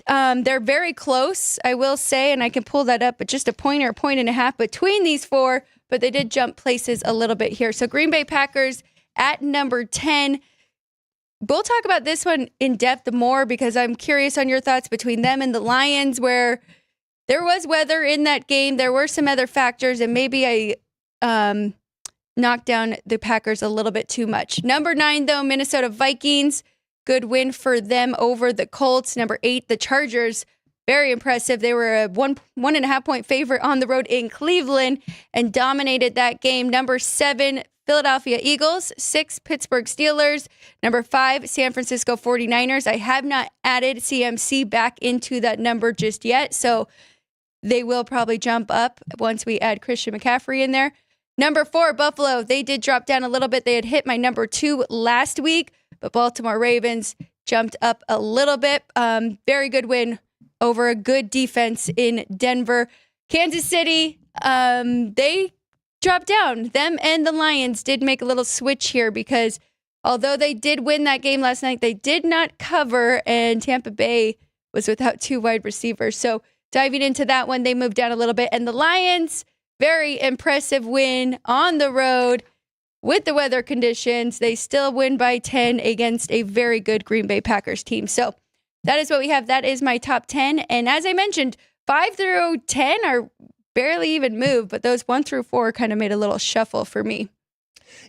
they're very close, I will say, and I can pull that up, but just a point or a point and a half between these 4. But they did jump places a little bit here. So Green Bay Packers at number 10. We'll talk about this one in depth more because I'm curious on your thoughts between them and the Lions, where there was weather in that game. There were some other factors, and maybe I knocked down the Packers a little bit too much. Number 9, though, Minnesota Vikings. Good win for them over the Colts. Number 8, the Chargers. Very impressive. They were a 1.5 point favorite on the road in Cleveland and dominated that game. Number 7, Philadelphia Eagles. 6, Pittsburgh Steelers. Number 5, San Francisco 49ers. I have not added CMC back into that number just yet, so they will probably jump up once we add Christian McCaffrey in there. Number 4, Buffalo. They did drop down a little bit. They had hit my number 2 last week, but Baltimore Ravens jumped up a little bit. Very good win over a good defense in Denver. Kansas City, they dropped down. Them and the Lions did make a little switch here because although they did win that game last night, they did not cover, and Tampa Bay was without 2 wide receivers. So diving into that one, they moved down a little bit. And the Lions, very impressive win on the road with the weather conditions. They still win by 10 against a very good Green Bay Packers team. So that is what we have. That is my top 10. And as I mentioned, 5 through 10 are barely even moved, but those 1 through 4 kind of made a little shuffle for me.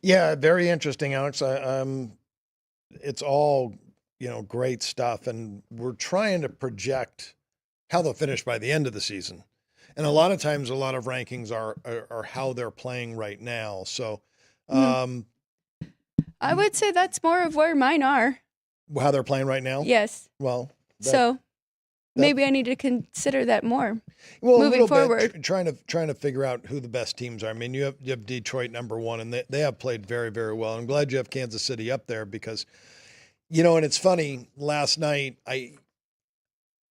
Yeah, very interesting, Alex. It's all, great stuff. And we're trying to project how they'll finish by the end of the season. And a lot of times, a lot of rankings are how they're playing right now. So I would say that's more of where mine are. How they're playing right now? Yes. Well, maybe I need to consider that more. Well, moving forward, trying to figure out who the best teams are. I mean, you have Detroit number 1, and they have played very, very well. I'm glad you have Kansas City up there because, and it's funny. Last night,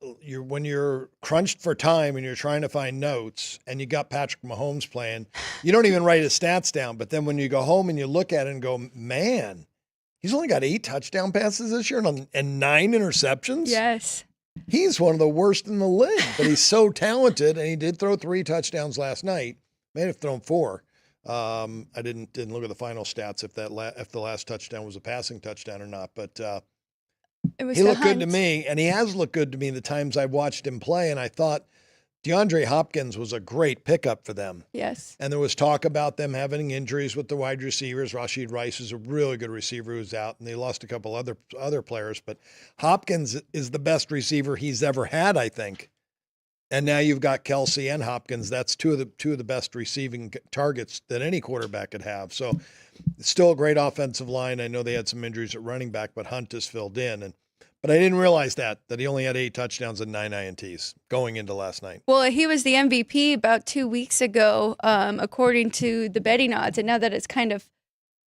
when you're crunched for time and you're trying to find notes, and you got Patrick Mahomes playing, you don't even write his stats down. But then when you go home and you look at it and go, man, he's only got 8 touchdown passes this year and 9 interceptions. Yes. He's one of the worst in the league, but he's so talented, and he did throw 3 touchdowns last night. May have thrown 4. I didn't look at the final stats if the last touchdown was a passing touchdown or not, but he looked good to me, and he has looked good to me the times I watched him play, and I thought DeAndre Hopkins was a great pickup for them. Yes. And there was talk about them having injuries with the wide receivers. Rashid Rice is a really good receiver who's out, and they lost a couple other players. But Hopkins is the best receiver he's ever had, I think. And now you've got Kelsey and Hopkins. That's two of the best receiving targets that any quarterback could have. So it's still a great offensive line. I know they had some injuries at running back, but Hunt is filled in. But I didn't realize that he only had 8 touchdowns and 9 INTs going into last night. Well, he was the MVP about 2 weeks ago, according to the betting odds. And now that it's kind of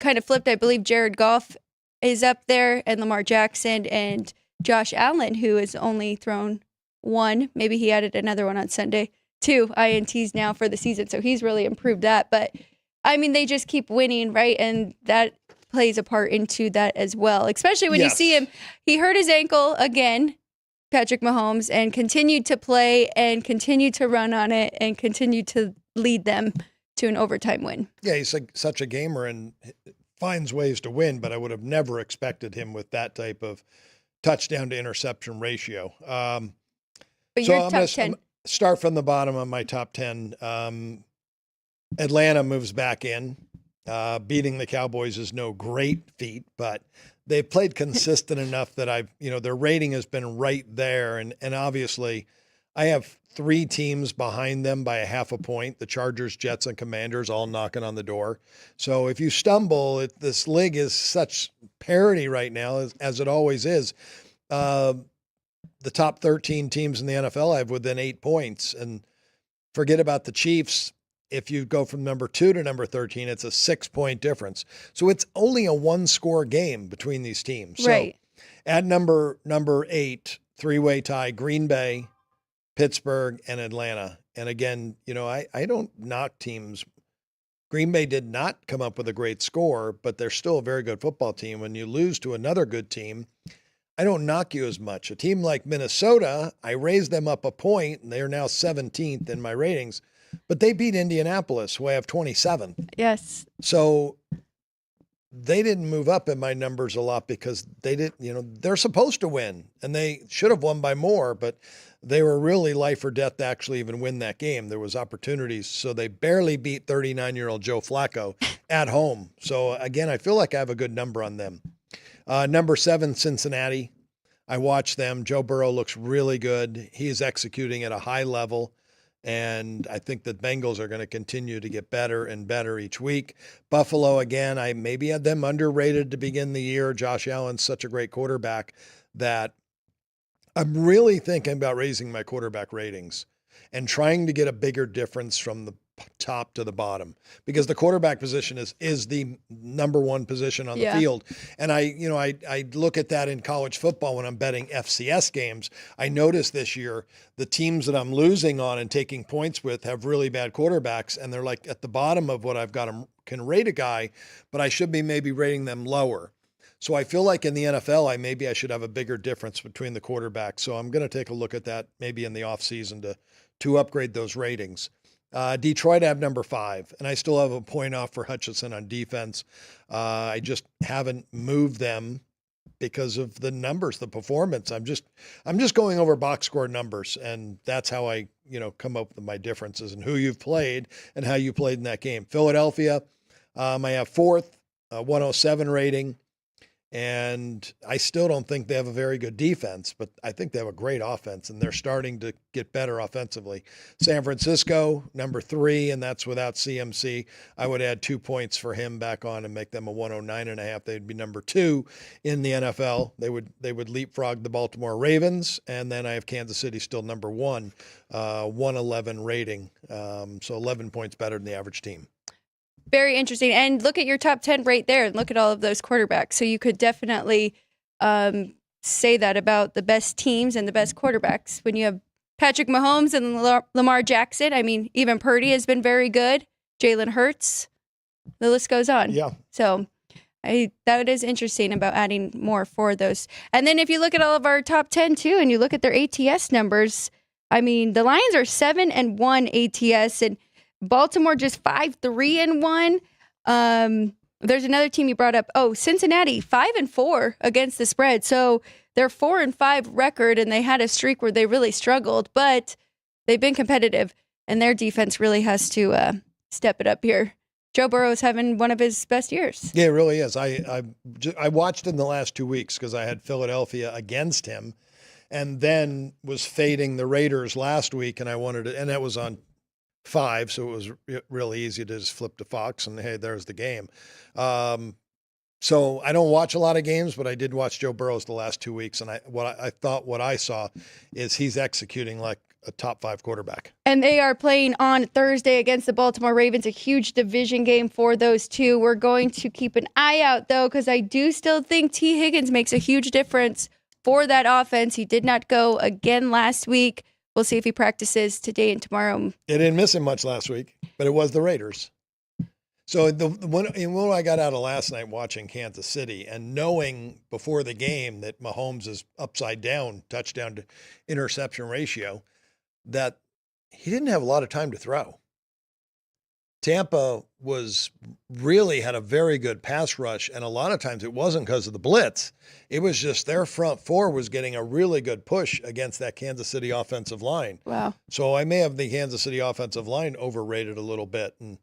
flipped, I believe Jared Goff is up there, and Lamar Jackson and Josh Allen, who has only thrown 1. Maybe he added another one on Sunday. 2 INTs now for the season. So he's really improved that. But I mean, they just keep winning, right? And that plays a part into that as well, especially when you see him. He hurt his ankle again, Patrick Mahomes, and continued to play and continued to run on it and continued to lead them to an overtime win. Yeah, he's such a gamer and finds ways to win, but I would have never expected him with that type of touchdown to interception ratio. But so your I'm top gonna 10. Start from the bottom on my top 10. Atlanta moves back in. Beating the Cowboys is no great feat, but they've played consistent enough that their rating has been right there. And obviously I have 3 teams behind them by a half a point, the Chargers, Jets, and Commanders all knocking on the door. So if you stumble, this league is such parity right now as it always is. The top 13 teams in the NFL have within 8 points, and forget about the Chiefs. If you go from number 2 to number 13, it's a 6-point difference. So it's only a 1-score game between these teams. Right. So at number 8, 3-way tie, Green Bay, Pittsburgh, and Atlanta. And again, I don't knock teams. Green Bay did not come up with a great score, but they're still a very good football team. When you lose to another good team, I don't knock you as much. A team like Minnesota, I raised them up a point, and they are now 17th in my ratings. But they beat Indianapolis, who I have 27th. Yes. So they didn't move up in my numbers a lot because they're supposed to win, and they should have won by more, but they were really life or death to actually even win that game. There was opportunities. So they barely beat 39-year-old Joe Flacco at home. So again, I feel like I have a good number on them. Number 7, Cincinnati. I watched them. Joe Burrow looks really good. He is executing at a high level. And I think the Bengals are going to continue to get better and better each week. Buffalo, again, I maybe had them underrated to begin the year. Josh Allen's such a great quarterback that I'm really thinking about raising my quarterback ratings and trying to get a bigger difference from the top to the bottom, because the quarterback position is the number 1 position on the field. And I look at that in college football when I'm betting FCS games. I noticed this year the teams that I'm losing on and taking points with have really bad quarterbacks, and they're like at the bottom of what I've got them can rate a guy, but I should be maybe rating them lower. So I feel like in the NFL, I should have a bigger difference between the quarterbacks. So I'm going to take a look at that maybe in the offseason to upgrade those ratings. Detroit, I have number 5, and I still have a point off for Hutchinson on defense. I just haven't moved them because of the numbers, the performance. I'm just going over box score numbers, and that's how I come up with my differences and who you've played and how you played in that game. Philadelphia, I have 4th, 107 rating. And I still don't think they have a very good defense, but I think they have a great offense, and they're starting to get better offensively. San Francisco, number 3, and that's without CMC. I would add 2 points for him back on and make them a 109.5. They'd be number 2 in the NFL. They would leapfrog the Baltimore Ravens, and then I have Kansas City still number 1, 111 rating. So 11 points better than the average team. Very interesting. And look at your top 10 right there and look at all of those quarterbacks. So you could definitely say that about the best teams and the best quarterbacks. When you have Patrick Mahomes and Lamar Jackson, I mean, even Purdy has been very good. Jalen Hurts, the list goes on. Yeah. So that is interesting about adding more for those. And then if you look at all of our top 10 too, and you look at their ATS numbers, I mean, the Lions are 7-1 ATS, and Baltimore just 5-3-1. There's another team you brought up. Oh, Cincinnati 5-4 against the spread. So they're 4-5 record, and they had a streak where they really struggled. But they've been competitive, and their defense really has to step it up here. Joe Burrow's having one of his best years. Yeah, it really is. I watched in the last 2 weeks because I had Philadelphia against him, and then was fading the Raiders last week, and I wanted to, and that was on 5, so it was really easy to just flip to Fox, and hey, there's the game. So I don't watch a lot of games, but I did watch Joe Burrow's the last 2 weeks, and what I saw is he's executing like a top 5 quarterback. And they are playing on Thursday against the Baltimore Ravens, a huge division game for those two. We're going to keep an eye out, though, because I do still think T. Higgins makes a huge difference for that offense. He did not go again last week. We'll see if he practices today and tomorrow. It didn't miss him much last week, but it was the Raiders. So when I got out of last night watching Kansas City and knowing before the game that Mahomes is upside down, touchdown to interception ratio, that he didn't have a lot of time to throw. Tampa had a very good pass rush, and a lot of times it wasn't because of the blitz. It was just their front four was getting a really good push against that Kansas City offensive line. Wow. So I may have the Kansas City offensive line overrated a little bit. And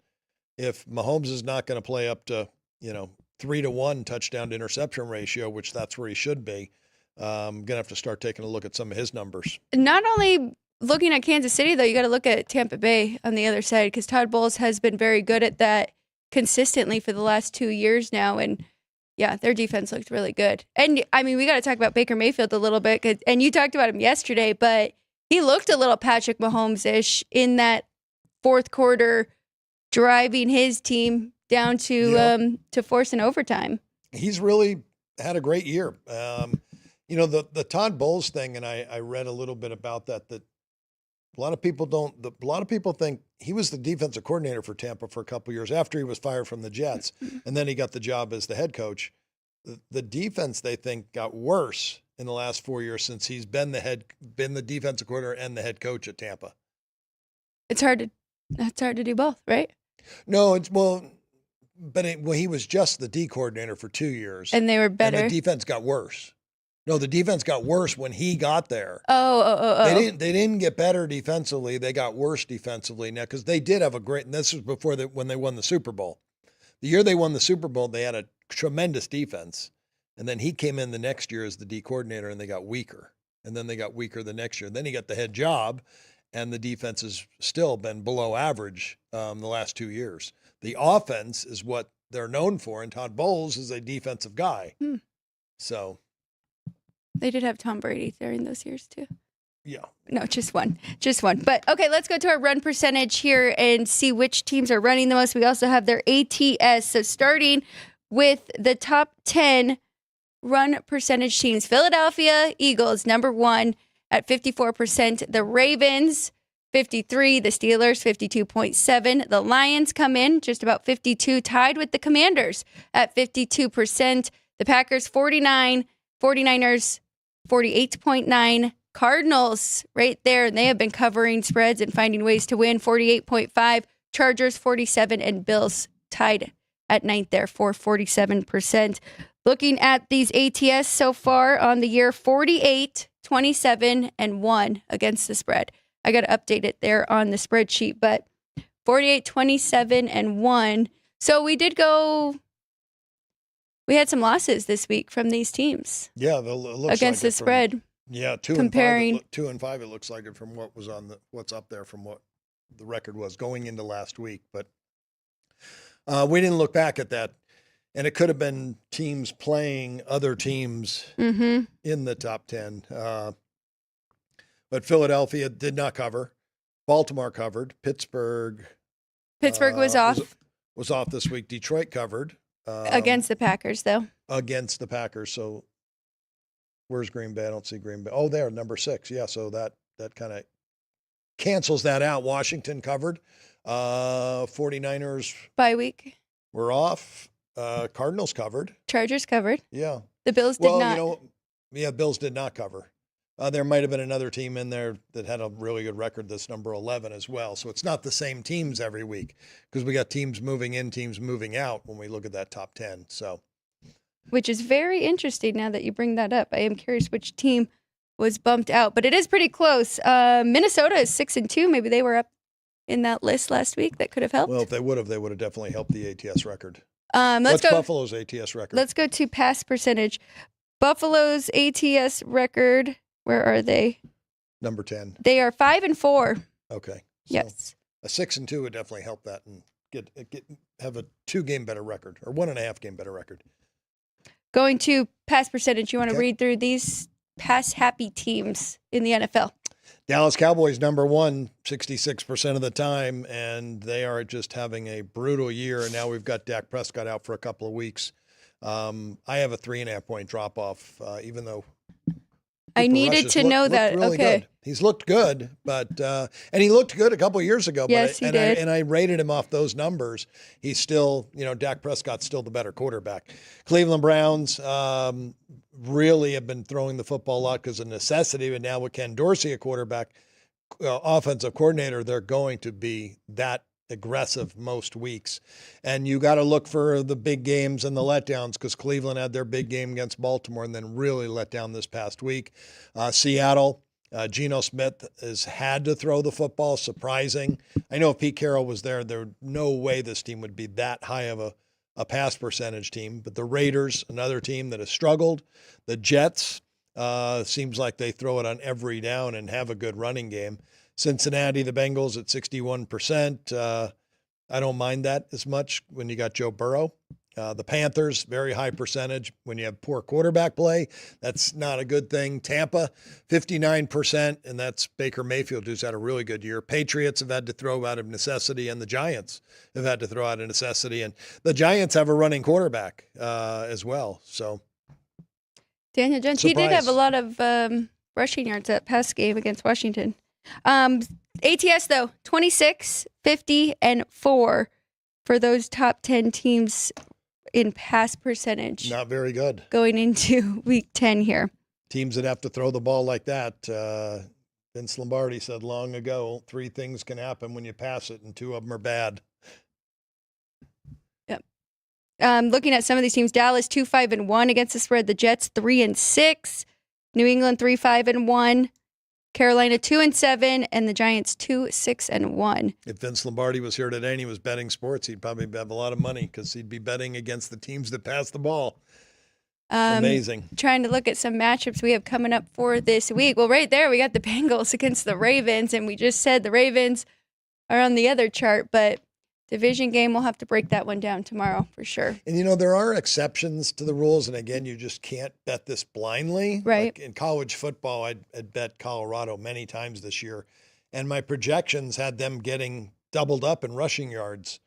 if Mahomes is not going to play up to, 3-1 touchdown to interception ratio, which that's where he should be, I'm going to have to start taking a look at some of his numbers. Not only looking at Kansas City, though, you got to look at Tampa Bay on the other side, because Todd Bowles has been very good at that consistently for the last 2 years now. And yeah, their defense looked really good. And I mean, we got to talk about Baker Mayfield a little bit, and you talked about him yesterday, but he looked a little Patrick Mahomes-ish in that fourth quarter, driving his team down to force an overtime. He's really had a great year. The Todd Bowles thing, and I read a little bit about that a lot of people think he was the defensive coordinator for Tampa for a couple of years after he was fired from the Jets, and then he got the job as the head coach. The defense, they think, got worse in the last 4 years since he's been the defensive coordinator and the head coach at Tampa. It's hard to do both, right? No, he was just the D coordinator for 2 years, and they were better. And the defense got worse. No, the defense got worse when he got there. Oh. They didn't get better defensively. They got worse defensively now, because they did have and this was before when they won the Super Bowl. The year they won the Super Bowl, they had a tremendous defense. And then he came in the next year as the D coordinator, and they got weaker. And then they got weaker the next year. Then he got the head job, and the defense has still been below average the last 2 years. The offense is what they're known for, and Todd Bowles is a defensive guy. So they did have Tom Brady during those years too. Yeah. No, just one. But okay, let's go to our run percentage here and see which teams are running the most. We also have their ATS. So starting with the top 10 run percentage teams, Philadelphia Eagles, number 1 at 54%. The Ravens, 53. The Steelers, 52.7. The Lions come in just about 52, tied with the Commanders at 52%. The Packers, 49. 49ers, 48.9. Cardinals right there, and they have been covering spreads and finding ways to win, 48.5. Chargers, 47, and Bills tied at 9th there for 47%. Looking at these ATS so far on the year, 48, 27, and 1 against the spread. I got to update it there on the spreadsheet, but 48, 27, and 1. So we had some losses this week from these teams. Yeah, it looks against like the spread. Yeah, 2 comparing and 5. 2 and 5. It looks like it from what was what's up there from what the record was going into last week. But we didn't look back at that, and it could have been teams playing other teams in the top 10. But Philadelphia did not cover. Baltimore covered. Pittsburgh was off. Was off this week. Detroit covered. Against the Packers, though. Against the Packers. So where's Green Bay? I don't see Green Bay. Oh, there, number 6. Yeah, so that kind of cancels that out. Washington covered. 49ers. Bye week. We're off. Cardinals covered. Chargers covered. Yeah. The Bills did not. Bills did not cover. There might have been another team in there that had a really good record, that's number 11 as well. So it's not the same teams every week, because we got teams moving in, teams moving out when we look at that top 10. So, which is very interesting now that you bring that up. I am curious which team was bumped out, but it is pretty close. Minnesota is 6-2. Maybe they were up in that list last week. That could have helped. Well, if they would have definitely helped the ATS record. What's Buffalo's ATS record? Let's go to pass percentage. Buffalo's ATS record. Where are they? Number 10. They are 5-4. Okay. So Yes. a 6-2 would definitely help that and have a 2-game better record or 1.5-game better record. Going to pass percentage. You want to Okay. read through these pass happy teams in the NFL? Dallas Cowboys number 1, 66% of the time, and they are just having a brutal year. And now we've got Dak Prescott out for a couple of weeks. I have a 3.5-point drop off, even though I Cooper needed Rush to has know looked that. really Okay. good. He's looked good, but and he looked good a couple of years ago. Yes, he did. I rated him off those numbers. He's still, Dak Prescott's still the better quarterback. Cleveland Browns really have been throwing the football a lot because of necessity, but now with Ken Dorsey, a quarterback, offensive coordinator, they're going to be that aggressive most weeks. And you got to look for the big games and the letdowns because Cleveland had their big game against Baltimore and then really let down this past week. Seattle, Geno Smith has had to throw the football, surprising. I know if Pete Carroll was there, there's no way this team would be that high of a pass percentage team. But the Raiders, another team that has struggled. The Jets, seems like they throw it on every down and have a good running game. Cincinnati, the Bengals at 61%. I don't mind that as much when you got Joe Burrow. The Panthers, very high percentage. When you have poor quarterback play, that's not a good thing. Tampa, 59%, and that's Baker Mayfield, who's had a really good year. Patriots have had to throw out of necessity, and the Giants have had to throw out of necessity. And the Giants have a running quarterback as well. So Daniel Jones, he did Surprise. have a lot of rushing yards that past game against Washington. ATS, though, 26, 50, and 4 for those top 10 teams in pass percentage not very good. going into week 10 here. Teams that have to throw the ball like that. Vince Lombardi said long ago, 3 things can happen when you pass it, and 2 of them are bad. Looking at some of these teams, Dallas 2-5-1 against the spread. The Jets 3-6, New England 3-5-1, Carolina 2-7, and the Giants 2-6-1. If Vince Lombardi was here today and he was betting sports, he'd probably have a lot of money because he'd be betting against the teams that pass the ball. Amazing. Trying to look at some matchups we have coming up for this week. Well, right there, we got the Bengals against the Ravens, and we just said the Ravens are on the other chart, but division game, we'll have to break that one down tomorrow for sure. And, there are exceptions to the rules. And, again, you just can't bet this blindly. Right. Like in college football, I'd bet Colorado many times this year. And my projections had them getting doubled up in rushing yards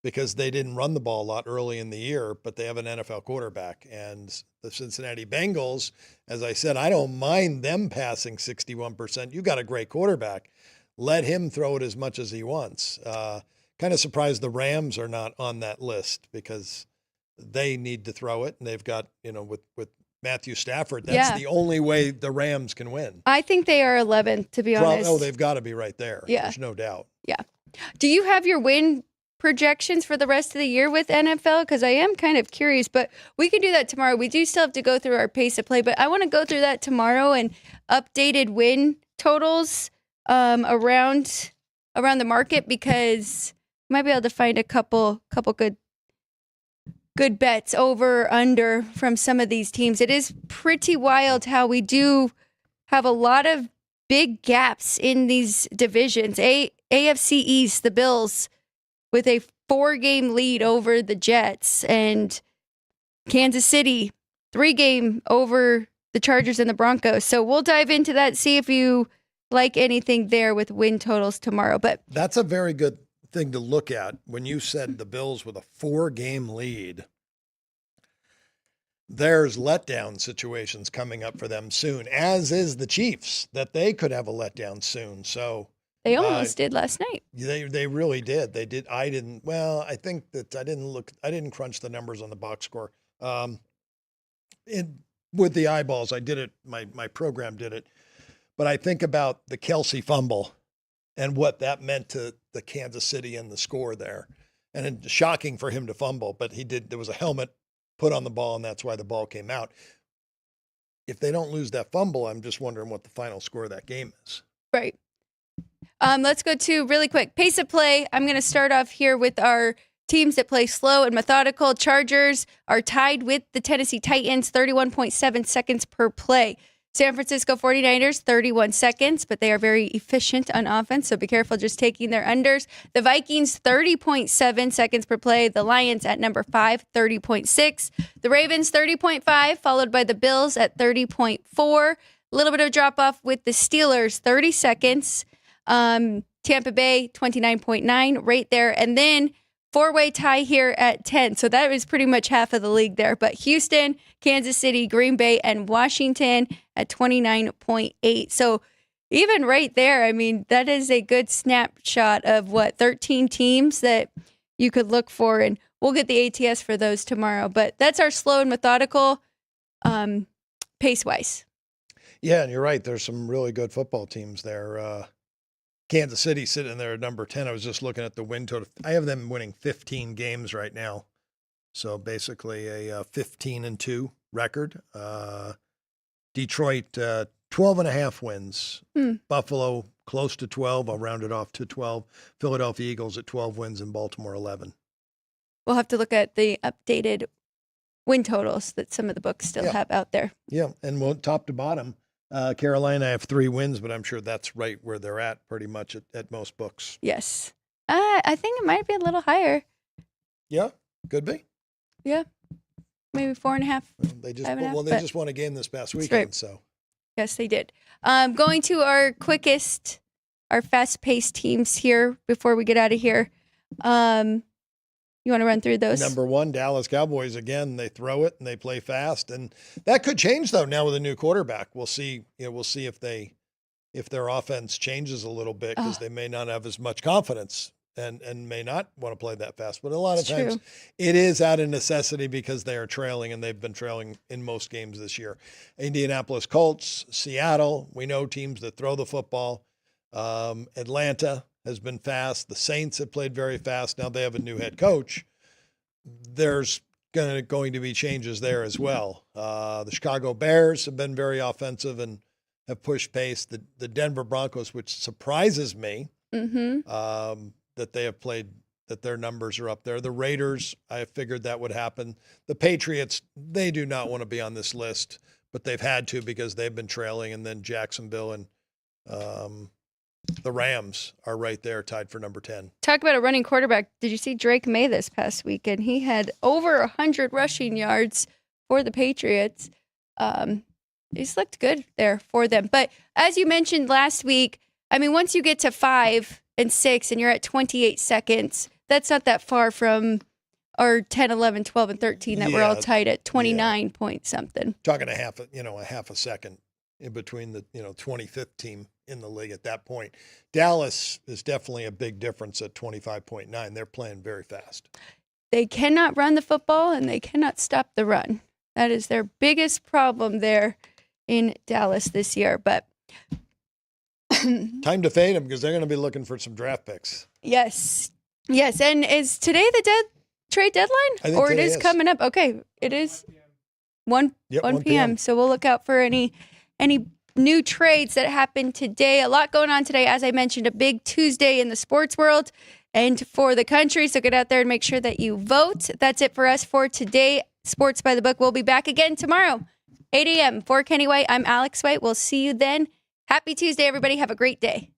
because they didn't run the ball a lot early in the year, but they have an NFL quarterback. And the Cincinnati Bengals, as I said, I don't mind them passing 61%. You got a great quarterback. Let him throw it as much as he wants. Kind of surprised the Rams are not on that list because they need to throw it. And they've got, with Matthew Stafford, that's the only way the Rams can win. I think they are 11th, to be honest. Oh, they've got to be right there. Yeah. There's no doubt. Yeah. Do you have your win projections for the rest of the year with NFL? Because I am kind of curious, but we can do that tomorrow. We do still have to go through our pace of play, but I want to go through that tomorrow and updated win totals around the market because might be able to find a couple good bets over under from some of these teams. It is pretty wild how we do have a lot of big gaps in these divisions. AFC East, the Bills with a 4-game lead over the Jets, and Kansas City 3-game over the Chargers and the Broncos. So we'll dive into that, see if you like anything there with win totals tomorrow. But that's a very good thing to look at. When you said the Bills with a 4-game lead, there's letdown situations coming up for them soon, as is the Chiefs, that they could have a letdown soon. So they almost did last night. They really did. They did. I didn't. Well, I think that I didn't crunch the numbers on the box score. With the eyeballs, I did it. My program did it. But I think about the Kelsey fumble and what that meant to the Kansas City and the score there. And it's shocking for him to fumble, but there was a helmet put on the ball, and that's why the ball came out. if they don't lose that fumble, I'm just wondering what the final score of that game is. Right. Let's go to really quick pace of play. I'm going to start off here with our teams that play slow and methodical. Chargers are tied with the Tennessee Titans, 31.7 seconds per play. San Francisco 49ers, 31 seconds, but they are very efficient on offense, so be careful just taking their unders. The Vikings, 30.7 seconds per play. The Lions at number 5, 30.6. The Ravens, 30.5, followed by the Bills at 30.4. A little bit of drop-off with the Steelers, 30 seconds. Tampa Bay, 29.9, right there. And then four-way tie here at 10. So that was pretty much half of the league there. But Houston, Kansas City, Green Bay, and Washington at 29.8. So even right there, I mean, that is a good snapshot of 13 teams that you could look for. And we'll get the ATS for those tomorrow. But that's our slow and methodical pace-wise. Yeah, and you're right. There's some really good football teams there. Kansas City sitting there at number 10. I was just looking at the win total. I have them winning 15 games right now. So basically a 15-2 record. Detroit, 12.5 wins. Buffalo, close to 12. I'll round it off to 12. Philadelphia Eagles at 12 wins and Baltimore 11. We'll have to look at the updated win totals that some of the books still have out there. Yeah, and we'll top to bottom. Carolina, I have 3 wins, but I'm sure that's right where they're at pretty much at most books. Yes. I think it might be a little higher. Yeah, could be. Yeah. Maybe 4.5. They just won a game this past weekend, right. So. Yes, they did. Going to our fast-paced teams here before we get out of here. You want to run through those? Number 1, Dallas Cowboys. Again, they throw it and they play fast, and that could change though now with a new quarterback. We'll see. We'll see if their offense changes a little bit because they may not have as much confidence and may not want to play that fast. But a lot of times it is out of necessity because they are trailing, and they've been trailing in most games this year. Indianapolis Colts, Seattle. We know teams that throw the football. Atlanta has been fast. The Saints have played very fast. Now they have a new head coach. There's going to be changes there as well. The Chicago Bears have been very offensive and have pushed pace. The Denver Broncos, which surprises me, that they have played, that their numbers are up there. The Raiders, I figured that would happen. The Patriots, they do not want to be on this list, but they've had to because they've been trailing. And then Jacksonville and the Rams are right there, tied for number 10. Talk about a running quarterback. Did you see Drake May this past weekend? He had over 100 rushing yards for the Patriots. He's looked good there for them. But as you mentioned last week, I mean, once you get to 5 and 6 and you're at 28 seconds, that's not that far from our 10, 11, 12, and 13 that we're all tied at 29 point something. Talking a half a second in between the 25th team in the league at that point. Dallas is definitely a big difference at 25.9. They're playing very fast. They cannot run the football and they cannot stop the run. That is their biggest problem there in Dallas this year. But time to fade them because they're going to be looking for some draft picks. Yes. And is today the trade deadline, or it is coming up? Okay, it is 1 p.m. So we'll look out for any new trades that happen today. A lot going on today. As I mentioned, a big Tuesday in the sports world and for the country. So get out there and make sure that you vote. That's it for us for today. Sports by the Book. We'll be back again tomorrow, 8 a.m. For Kenny White, I'm Alex White. We'll see you then. Happy Tuesday, everybody. Have a great day.